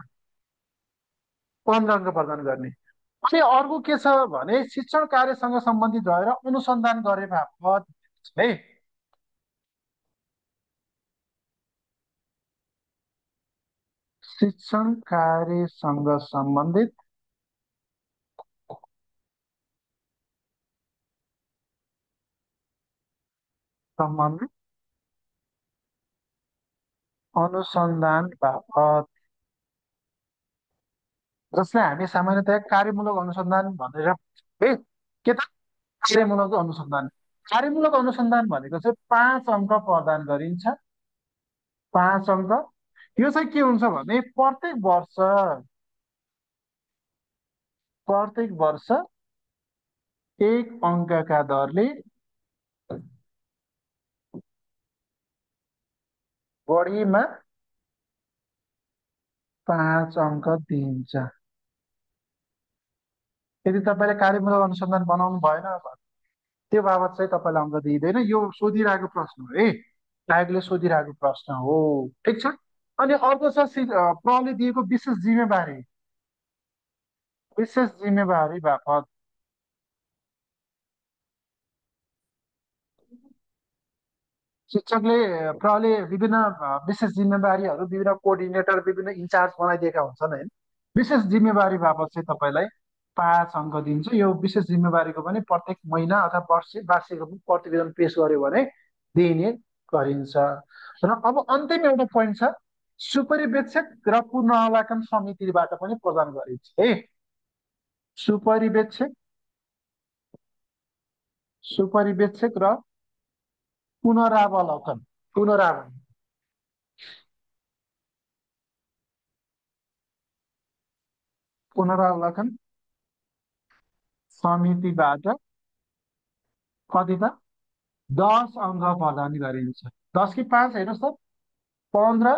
15 अङ्क प्रदान गर्ने। अनि अर्को के छ भने शिक्षण कार्यसँग सम्बन्धित रहेर अनुसन्धान गरे बापत है। शिक्षण कार्यसँग सम्बन्धित सम्बन्धित अनुसन्धान बापत, जसलाई हामी सामान्यतया कार्यमूलक अनुसन्धान भनेर है। के त कार्यमूलक अनुसन्धान। कार्यमूलक अनुसन्धान भनेको चाहिँ 5 अङ्क प्रदान गरिन्छ। 5 अङ्क। यो चाहिँ के हुन्छ भने प्रत्येक वर्ष 1 अङ्कका दरले बढीमा 5 अङ्क दिन्छ। यदि तपाईँले कार्यमूलक अनुसन्धान बनाउनु भएन त्यो बाबत चाहिँ तपाईँलाई अङ्क दिइँदैन। यो सोधिरहेको प्रश्न हो है, आयोगले सोधिरहेको प्रश्न हो। ठिक छ। अनि अर्को छ प्रले दिएको विशेष जिम्मेवारी। विशेष जिम्मेवारी बापत शिक्षकले प्रले विभिन्न विशेष जिम्मेवारीहरू, विभिन्न कोअर्डिनेटर, विभिन्न इन्चार्ज बनाइदिएका हुन्छन् होइन। विशेष जिम्मेवारी बापत चाहिँ तपाईँलाई 5 अङ्क दिन्छ। यो विशेष जिम्मेवारीको पनि प्रत्येक महिना अथवा वार्षिक प्रतिवेदन पेश गर्यो भने दिइने गरिन्छ। र अब अन्तिम एउटा पोइन्ट छ, सुपरिवेक्षक र पुनरावलोकन समितिबाट पनि प्रदान गरिन्छ है। सुपरिवेक्षक सुपरिवेक्षक र पुनरावलोकन पुनरावलोकन समितिबाट कति त 10 अङ्क प्रदान गरिन्छ। 10 कि 5 हेर्नुहोस् त, 15,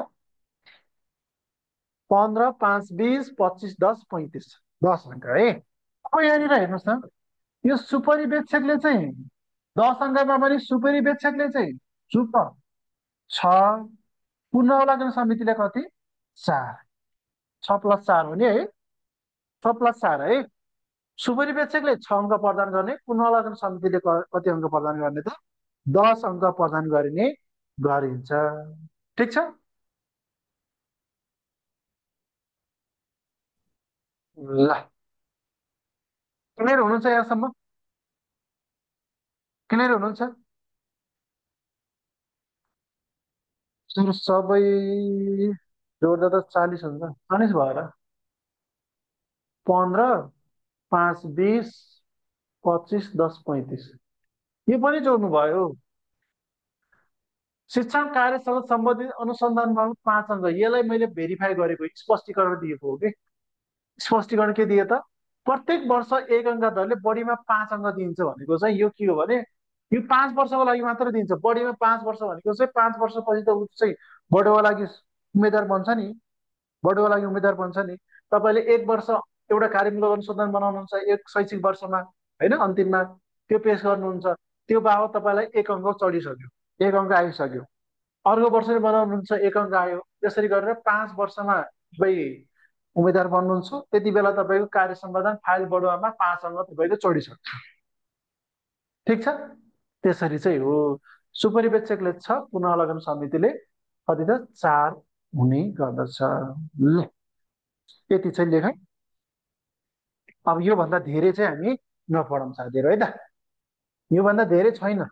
15, 5, 20, 25, 10, 35, 10 अङ्क है। अब यहाँनिर हेर्नुहोस् त, यो सुपरिवेक्षकले चाहिँ 10 अङ्कमा पनि सुपरिवेक्षकले चाहिँ चुप 6, पुनरावलोकन समितिले कति? 4। 6+4 हो नि है, 6+4 है। सुपरिवेक्षकले 6 अङ्क प्रदान गर्ने, पुनरावलोकन समितिले कति अङ्क प्रदान गर्ने त? 10 अङ्क प्रदान गरिने गरिन्छ। ठिक छ। ल, क्लियर हुनुहुन्छ यहाँसम्म? क्लियर हुनुहुन्छ? सुरु सबै जोड्दा त 40 हुन्छ। 40 भएर 15, 5, 20, 25, 10, 35 यो पनि जोड्नु भयो। शिक्षण कार्यसँग सम्बन्धित अनुसन्धानमा 5 अङ्क, यसलाई मैले भेरिफाई गरेको, स्पष्टीकरण दिएको हो कि। स्पष्टीकरण के दिए त? प्रत्येक वर्ष 1 अङ्क दरले बढीमा 5 अङ्क दिन्छ भनेको चाहिँ यो के हो भने यो 5 वर्षको लागि मात्र दिन्छ। बढीमा 5 वर्ष भनेको चाहिँ 5 वर्षपछि त ऊ चाहिँ बढोको लागि उम्मेद्वार बन्छ नि, बढोको लागि उम्मेद्वार बन्छ नि। तपाईँले 1 वर्ष एउटा कार्यमूलक अनुसन्धान बनाउनुहुन्छ, एक शैक्षिक वर्षमा होइन, अन्तिममा त्यो पेश गर्नुहुन्छ, त्यो बाबत तपाईँलाई 1 अङ्क चढिसक्यो, 1 अङ्क आइसक्यो। अर्को वर्ष बनाउनुहुन्छ, 1 अङ्क आयो। त्यसरी गरेर 5 वर्षमा तपाईँ उम्मेद्वार बन्नुहुन्छ, त्यति बेला तपाईँको कार्य सम्पादन फाइल बढुवामा 5 अङ्क तपाईँको चढिसक्छ। ठिक छ। त्यसरी चाहिँ हो। सुपरिवेक्षकले 6, पुनरावलोकन समितिले कति त 4 हुने गर्दछ। ल, यति चाहिँ लेख। अब योभन्दा धेरै चाहिँ हामी नपढौँ साथीहरू है त। योभन्दा धेरै छैन,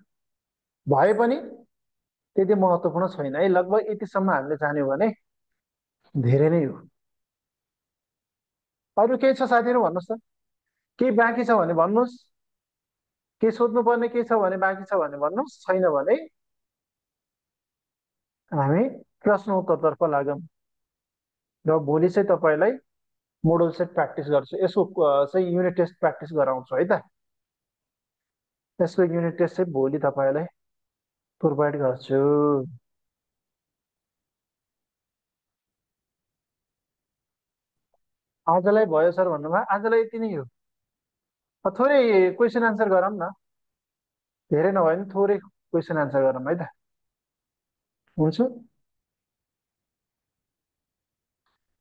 भए पनि त्यति महत्त्वपूर्ण छैन है। लगभग यतिसम्म हामीले जान्यौँ भने धेरै नै हो। अरू केही छ साथीहरू भन्नुहोस् त, केही बाँकी छ भने भन्नुहोस्। के सोध्नुपर्ने के छ भने बाँकी छ भने भन्नुहोस्, छैन भने हामी प्रश्नोत्तरतर्फ लागौँ। र भोलि चाहिँ तपाईँलाई मोडल सेट प्र्याक्टिस गर्छु, यसको चाहिँ युनिट टेस्ट प्र्याक्टिस गराउँछु है त। यसको युनिट टेस्ट चाहिँ भोलि तपाईँलाई प्रोभाइड गर्छु। आजलाई भयो सर भन्नुभयो, आजलाई यति नै हो। थोरै क्वेसन आन्सर गरौँ न, धेरै नभए पनि थोरै क्वेसन आन्सर गरौँ है त। हुन्छ,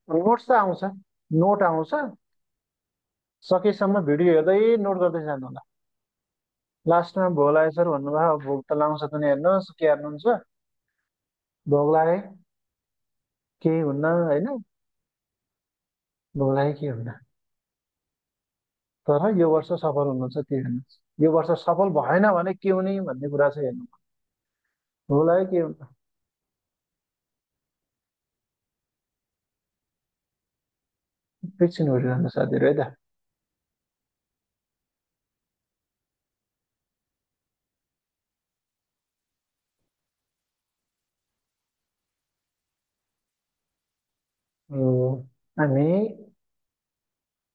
नोट्स त आउँछ, नोट आउँछ, सकेसम्म भिडियो हेर्दै नोट गर्दै जानु होला। लास्टमा भोग लाग्यो सर भन्नुभयो, अब भोग त लाउँछ त नि, हेर्नुहोस् के हेर्नुहुन्छ, भोग लागे केही हुन्न होइन, भोग लागे केही हुन्न, तर यो वर्ष सफल हुनुहुन्छ त्यो हेर्नुहोस्। यो वर्ष सफल भएन भने के हुने भन्ने कुरा चाहिँ हेर्नु, भोग लाग्यो के हुन्न। एकछिन हेरिरहनु साथीहरू है त। हामी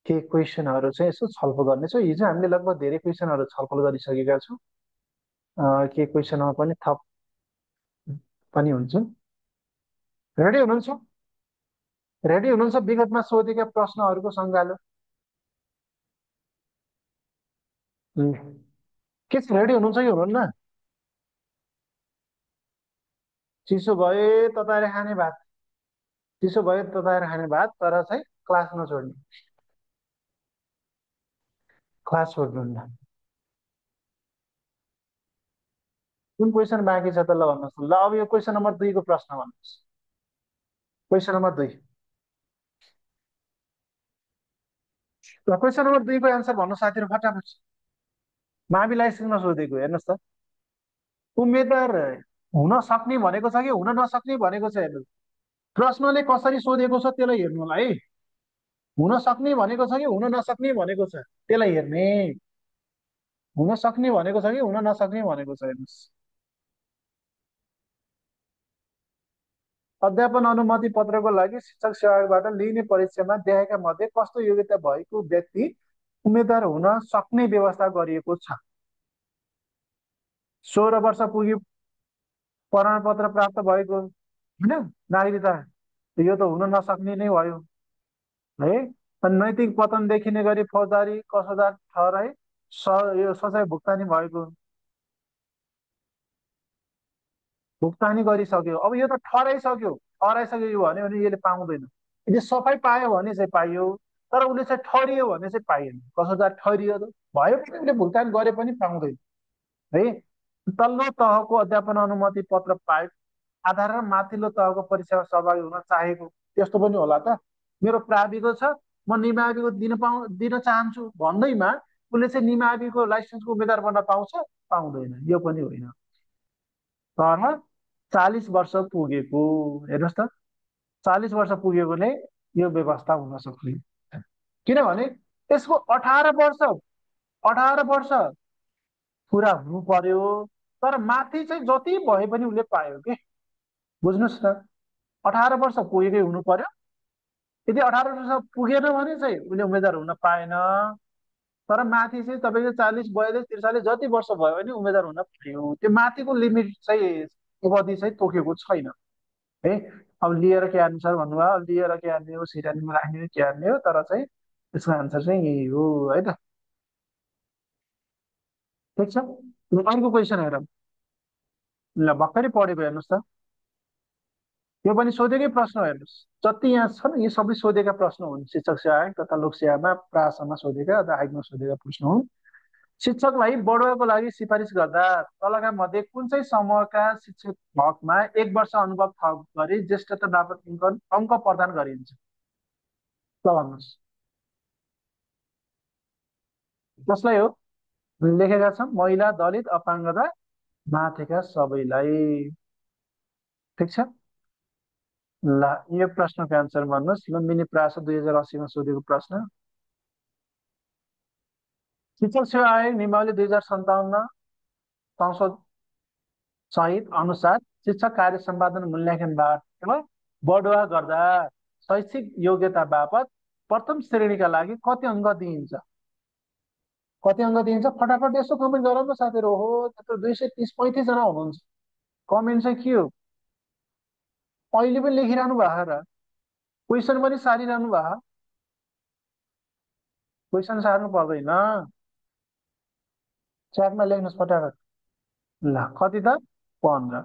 के क्वेसनहरू चाहिँ यसो छलफल गर्नेछौँ। हिजो हामीले लगभग धेरै क्वेसनहरू छलफल गरिसकेका छौँ। के क्वेसनमा पनि थप पनि हुन्छ। रेडी हुनुहुन्छ? रेडी हुनुहुन्छ विगतमा सोधेका प्रश्नहरूको सङ्गालो? उम्, के छ, रेडी हुनुहुन्छ कि हुनुहुन्न? चिसो भए तताएर खाने भात, चिसो भए तताएर खाने भात, तर चाहिँ क्लास नछोड्ने, क्लास छोड्नुहुन्न। कुन क्वेसन बाँकी छ त ल भन्नुहोस्। ल अब यो क्वेसन नम्बर 2 को प्रश्न भन्नुहोस्। क्वेसन नम्बर 2, ल क्वेसन नम्बर 2 को एन्सर भन्नु साथीहरू फटाफट। मावि लाइसेन्समा सोधेको हेर्नुहोस् त, उम्मेदवार हुन सक्ने भनेको छ कि हुन नसक्ने भनेको छ, हेर्नु प्रश्नले कसरी सोधेको छ त्यसलाई हेर्नु होला है। हुन सक्ने भनेको छ कि हुन नसक्ने भनेको छ त्यसलाई हेर्ने, हुन सक्ने भनेको छ कि हुन नसक्ने भनेको छ, हेर्नुहोस्। अध्यापन अनुमति पत्रको लागि शिक्षक सेवाबाट लिइने परीक्षामा देखाएका मध्ये कस्तो योग्यता भएको व्यक्ति उम्मेद्वार हुन सक्ने व्यवस्था गरिएको छ? 16 वर्ष पुगी प्रमाणपत्र प्राप्त भएको होइन, नागरिकता, यो त हुन नसक्ने नै भयो है। अनि नैतिक पतन देखिने गरी फौजदारी कसोदार ठहराई यो सजाय भुक्तानी भएको, भुक्तानी गरिसक्यो, अब यो त ठहराइसक्यो, ठहराइसक्यो यो भन्यो भने यसले पाउँदैन। यदि सफाइ पायो भने चाहिँ पाइयो, तर उसले चाहिँ ठहरियो भने चाहिँ पाइएन। कसोदार ठहरियो त भयो भने उसले भुक्तान गरे पनि पाउँदैन है। तल्लो तहको अध्यापन अनुमति पत्र पाए आधार र माथिल्लो तहको परीक्षामा सहभागी हुन चाहेको, त्यस्तो पनि होला त। मेरो प्राविको छ, म निमाविको दिन चाहन्छु भन्दैमा उसले चाहिँ निमाविको लाइसेन्सको उम्मेद्वार बन्न पाउँछ? पाउँदैन, यो पनि होइन। तर 40 वर्ष पुगेको, हेर्नुहोस् त, 40 वर्ष पुगेकोले यो व्यवस्था हुन सक्ने, किनभने यसको 18 वर्ष, 18 वर्ष पुरा हुनु पर्यो। तर माथि चाहिँ जति भए पनि उसले पायो कि, बुझ्नुहोस् न, 18 वर्ष पुगेकै हुनु पर्यो। यदि 18 वर्ष पुगेन भने चाहिँ उसले उम्मेद्वार हुन पाएन। तर माथि चाहिँ तपाईँको 40 42 43 जति वर्ष भयो भने उम्मेद्वार हुन पायो। त्यो माथिको लिमिट चाहिँ अवधि चाहिँ तोकेको छैन है। अब लिएर के आन्सर भन्नुभयो, अब लिएर के हान्ने हो, सिरानीमा राख्ने हो, के हान्ने हो, तर चाहिँ यसको आन्सर चाहिँ यही हो है त। ठिक छ, ल अर्को क्वेसन हेरौँ। ल भर्खरै पढेको हेर्नुहोस् त, यो पनि सोधेकै प्रश्न हेर्नुहोस्। जति यहाँ छ नि, यो सबै सोधेका प्रश्न हुन्, शिक्षक सेवा आयोग तथा लोकसेवामा प्रासमा सोधेका अथवा आयोगमा सोधेका प्रश्न हुन्। शिक्षकलाई बढुवाको लागि सिफारिस गर्दा तलका मध्ये कुन चाहिँ समूहका शिक्षक हकमा 1 वर्ष अनुभव थप गरी ज्येष्ठता बापत अङ्क प्रदान गरिन्छ? ल भन्नुहोस्, कसलाई हो? लेखेका छौँ, महिला, दलित, अपाङ्गता, माथिका सबैलाई। ठिक छ, ल यो प्रश्नको एन्सर भन्नुहोस्। ल मिनी प्रास 2080मा सोधेको प्रश्न। शिक्षक सेवा आयोग नियमावली 2057 संशोधन सहित अनुसार शिक्षक कार्य सम्पादन मूल्याङ्कनबाट बढुवा गर्दा शैक्षिक योग्यता बापत प्रथम श्रेणीका लागि कति अङ्क दिइन्छ? कति अङ्क दिइन्छ फटाफट यसो कमेन्ट गर न साथीहरू। ओहो, त्यत्रो 230-35जना हुनुहुन्छ। कमेन्ट चाहिँ के हो? अहिले पनि लेखिरहनु भएको र क्वेसन पनि सारिरहनु भएको? क्वेसन सार्नु पर्दैन, च्याटमा लेख्नुहोस् फटाफट। ल कति त? 15।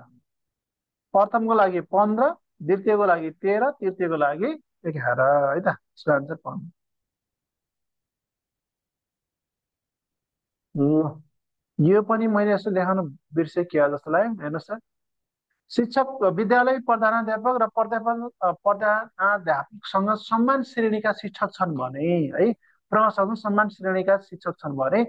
प्रथमको लागि 15, द्वितीयको लागि 13, तृतीयको लागि 11 है त। यसको आन्सर 15। ल यो पनि मैले यसो लेखाउन बिर्सेँ के हो जस्तो लाग्यो। हेर्नुहोस् त, शिक्षक विद्यालय प्रधानाध्यापक र प्रधानाध्यापकसँग समान श्रेणीका शिक्षक छन् भने है, प्रसँग समान श्रेणीका शिक्षक छन् भने,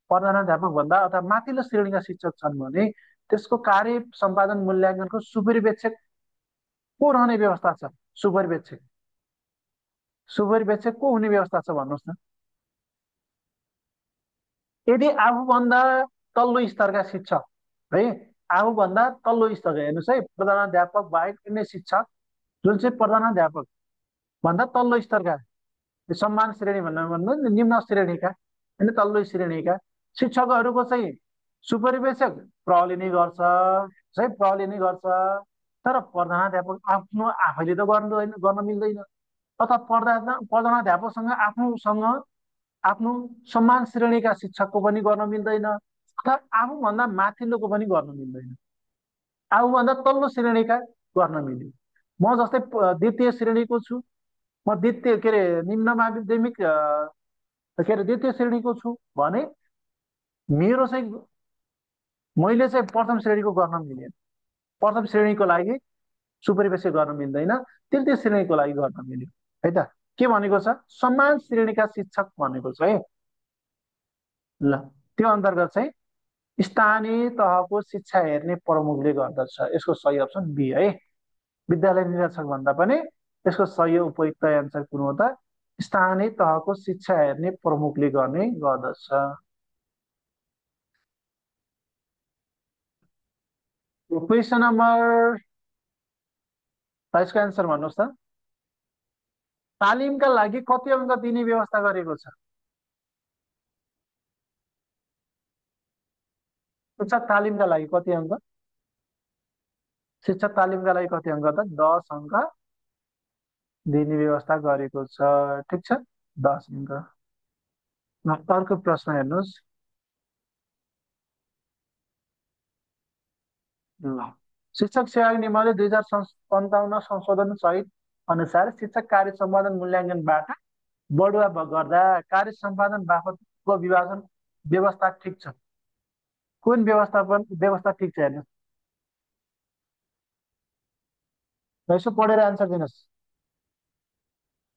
प्रधानाध्यापक भन्दा अथवा माथिल्लो श्रेणीका शिक्षक छन् भने त्यसको कार्य सम्पादन मूल्याङ्कनको सुपरिवेक्षक को रहने व्यवस्था छ? सुपरिवेक्षक सुपरिवेक्षक को हुने व्यवस्था छ भन्नुहोस् न। यदि आफूभन्दा तल्लो स्तरका शिक्षक है, आफूभन्दा तल्लो स्तरका, हेर्नुहोस् है, प्रधानाध्यापक बाहेक अन्य शिक्षक जुन चाहिँ प्रधानाध्यापक भन्दा तल्लो स्तरका, सम्मान श्रेणी भन्नु निम्न श्रेणीका होइन, तल्लो श्रेणीका शिक्षकहरूको चाहिँ सुपरिवेक्षक प्रहरीले नै गर्छ है, प्रहरीले नै गर्छ। तर प्रधानाध्यापक आफ्नो आफैले त गर्न मिल्दैन, अथवा प्रधानाध्यापकसँग आफूसँग आफ्नो समान श्रेणीका शिक्षकको पनि गर्न मिल्दैन, अथवा आफूभन्दा माथिल्लोको पनि गर्न मिल्दैन। आफूभन्दा तल्लो श्रेणीका गर्न मिल्यो। म जस्तै द्वितीय श्रेणीको छु, म द्वितीय के अरे निम्न माध्यमिक के अरे द्वितीय श्रेणीको छु भने मेरो चाहिँ मैले चाहिँ प्रथम श्रेणीको गर्न मिलेन। प्रथम श्रेणीको लागि सुपरिवेक्षक गर्न मिल्दैन, तृतीय श्रेणीको लागि गर्न मिल्यो है त। के भनेको छ? समान श्रेणीका शिक्षक भनेको छ है। ल त्यो अन्तर्गत चाहिँ स्थानीय तहको शिक्षा हेर्ने प्रमुखले गर्दछ। यसको सही अप्सन बी है। विद्यालय निरीक्षक भन्दा पनि यसको सही उपयुक्त एन्सर कुन हो त? स्थानीय तहको शिक्षा हेर्ने प्रमुखले गर्ने गर्दछ। क्वेसन नम्बर, यसको एन्सर भन्नुहोस् त। तालिमका लागि कति अङ्क दिने व्यवस्था गरेको छ? शिक्षक तालिमका लागि कति अङ्क? शिक्षक तालिमका लागि कति अङ्क त? 10 अङ्क दिने व्यवस्था गरेको छ। ठिक छ, 10 अङ्क। अर्को प्रश्न हेर्नुहोस्। ल शिक्षक सेवा नियमावली 2057 संशोधन सहित अनुसार शिक्षक कार्य सम्पादन मूल्याङ्कनबाट बढुवा गर्दा कार्य सम्पादन बापतको विभाजन व्यवस्था ठिक छ? कुन व्यवस्था ठिक छ? हेर्नुहोस्, यसो पढेर एन्सर दिनुहोस्।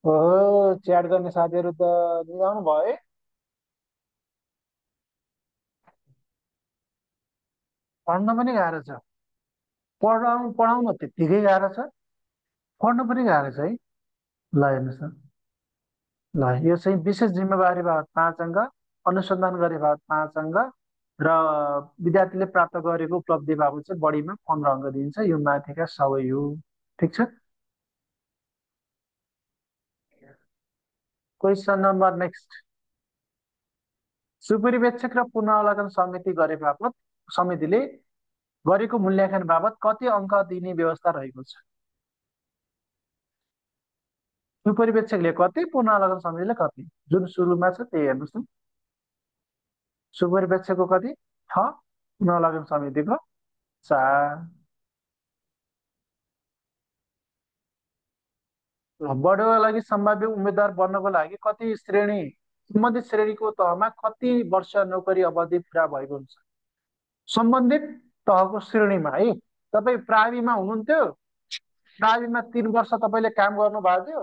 ओहो, च्याट गर्ने साथीहरू त निभाउनु भयो है। पढ्न पनि गाह्रो छ, पढाउन त्यत्तिकै गाह्रो छ, पढ्न पनि गाह्रो छ है। ल हेर्नुहोस् त, ल यो चाहिँ विशेष जिम्मेवारी बापत 5 अङ्क, अनुसन्धान गरे बापत 5 अङ्क र विद्यार्थीले प्राप्त गरेको उपलब्धि बापत चाहिँ बढीमा 15 अङ्क दिन्छ। यो माथिका सबै हो। ठिक छ। Question number next. सुपरिवेक्षक र पुनरावलोकन समिति गरे बापत समितिले गरेको मूल्याङ्कन बापत कति अङ्क दिने व्यवस्था रहेको छ? सुपरिवेक्षकले कति, पुनरावलोकन समितिले कति? जुन सुरुमा छ त्यही हेर्नुहोस् न। सुपरिवेक्षकको कति? 6, पुनरावलोकन समितिको 4। बढुवाका लागि सम्भाव्य उम्मेद्वार बन्नको लागि कति श्रेणी, सम्बन्धित श्रेणीको तहमा कति वर्ष नोकरी अवधि पुरा भएको हुन्छ? सम्बन्धित तहको श्रेणीमा है, तपाईँ प्राविमा हुनुहुन्थ्यो, प्राविमा 3 वर्ष तपाईँले काम गर्नु भएको थियो,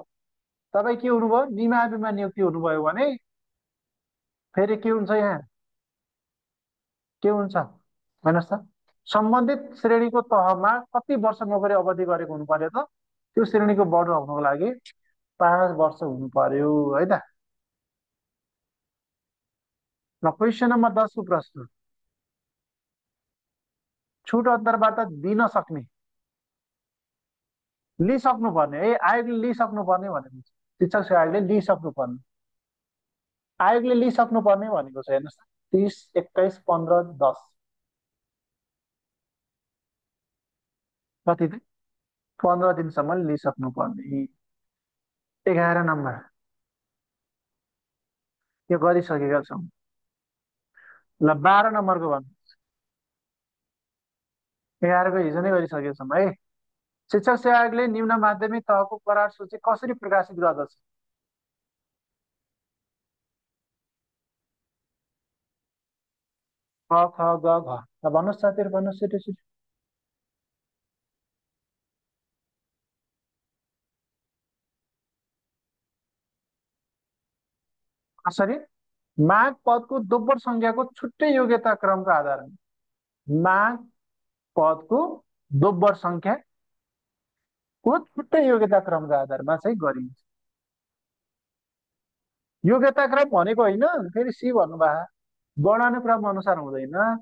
तपाईँ के हुनुभयो? निमाविमा नियुक्ति हुनुभयो भने फेरि के हुन्छ? यहाँ के हुन्छ हेर्नुहोस् त, सम्बन्धित श्रेणीको तहमा कति वर्ष नोकरी अवधि गरेको हुनु पर्यो त? त्यो श्रेणीको बढुवा हुनको लागि 5 वर्ष हुनु पर्यो है त। ल क्वेसन नम्बर 10 को प्रश्न, छुट अन्तर्बाट दिन सक्ने, लिइसक्नु पर्ने है, आयोगले लिइसक्नु पर्ने भनेको छ। शिक्षक सेवा आयोगले लिइसक्नु पर्ने, आयोगले लिइसक्नु पर्ने भनेको छ। हेर्नुहोस् त, 30, 21, 15, 10 कति त 15 दिनसम्म लिइसक्नु पर्ने। 11 नम्बर यो गरिसकेका छौँ। ल 12 नम्बरको भन्नु, 11को हिजो नै गरिसकेका छौँ है। शिक्षक सेवा आयोगले निम्न माध्यमिक तहको करार सूची कसरी प्रकाशित गर्दछ? क ख ग घ। ल भन्नुहोस् साथीहरू, भन्नुहोस् छिटो छिटो। कसरी? माग पदको दोब्बर संख्याको छुट्टै योग्यता क्रमको आधारमा, माग पदको दोब्बर संख्याको छुट्टै योग्यता क्रमको आधारमा चाहिँ गरिन्छ। योग्यता क्रम भनेको होइन, फेरि सी भन्नुभयो, वर्णानुक्रम अनुसार हुँदैन।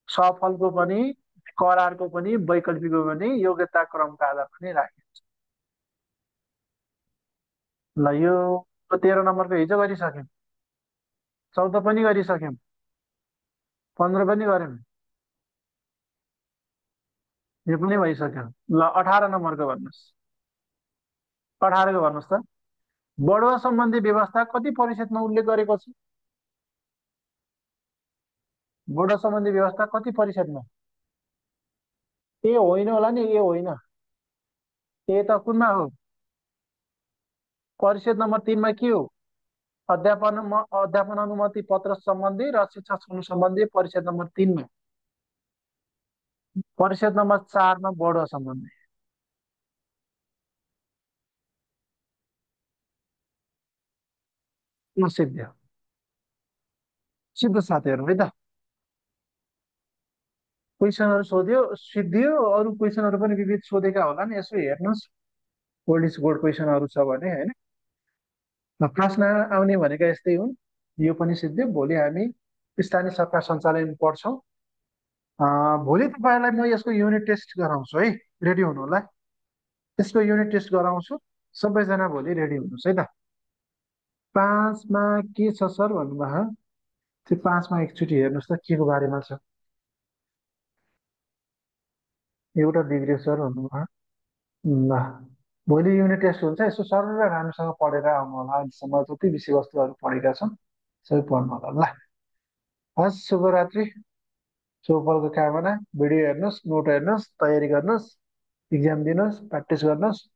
सफलको पनि, करारको पनि, वैकल्पिकको पनि योग्यता क्रमका आधारमा नै राखिन्छ। ल यो 13 नम्बरको हिजो गरिसक्यौँ, 14 पनि गरिसक्यौँ, 15 पनि गऱ्यौँ, यो पनि भइसक्यो। ल 18 नम्बरको भन्नुहोस्, 18को भन्नुहोस् त, बढुवा सम्बन्धी व्यवस्था कति परिषदमा उल्लेख गरेको छ? बढुवा सम्बन्धी व्यवस्था कति परिषदमा? ए होइन होला नि, ए होइन, ए त कुनमा हो? परिषद नम्बर 3मा के हो? अध्यापन अनुमति पत्र सम्बन्धी र शिक्षा छुन सम्बन्धी परिषद नम्बर 3मा। परिषद नम्बर 4मा बढुवा सम्बन्धी। सिद्धियो, सिद्ध साथीहरू है त। क्वेसनहरू सोध्यो, सिद्धियो। अरू क्वेसनहरू पनि विविध सोधेका होला नि, यसो हेर्नुहोस्। ओल्ड इज गोल्ड क्वेसनहरू छ भने होइन। प्रश्न आउने भनेका यस्तै हुन्। यो पनि सिद्धियो। भोलि हामी स्थानीय सरकार सञ्चालन पढ्छौँ। भोलि तपाईँहरूलाई म यसको युनिट टेस्ट गराउँछु है, रेडी हुनु होला। यसको युनिट टेस्ट गराउँछु, सबैजना भोलि रेडी हुनुहोस् है त। 5मा के छ सर भन्नुभयो? त्यो 5मा एकचोटि हेर्नुहोस् त के को बारेमा छ। एउटा डिग्री सर भन्नुभयो। ल भोलि युनिट टेस्ट हुन्छ, यसो सरर राम्रोसँग पढेर आउनु होला। अहिलेसम्म जति विषयवस्तुहरू पढेका छन् सबै पढ्नु होला। ल हस्, शुभरात्रि, शुभफलको कामना। भिडियो हेर्नुहोस्, नोट हेर्नुहोस्, तयारी गर्नुहोस्, इक्जाम दिनुहोस्, प्र्याक्टिस गर्नुहोस्।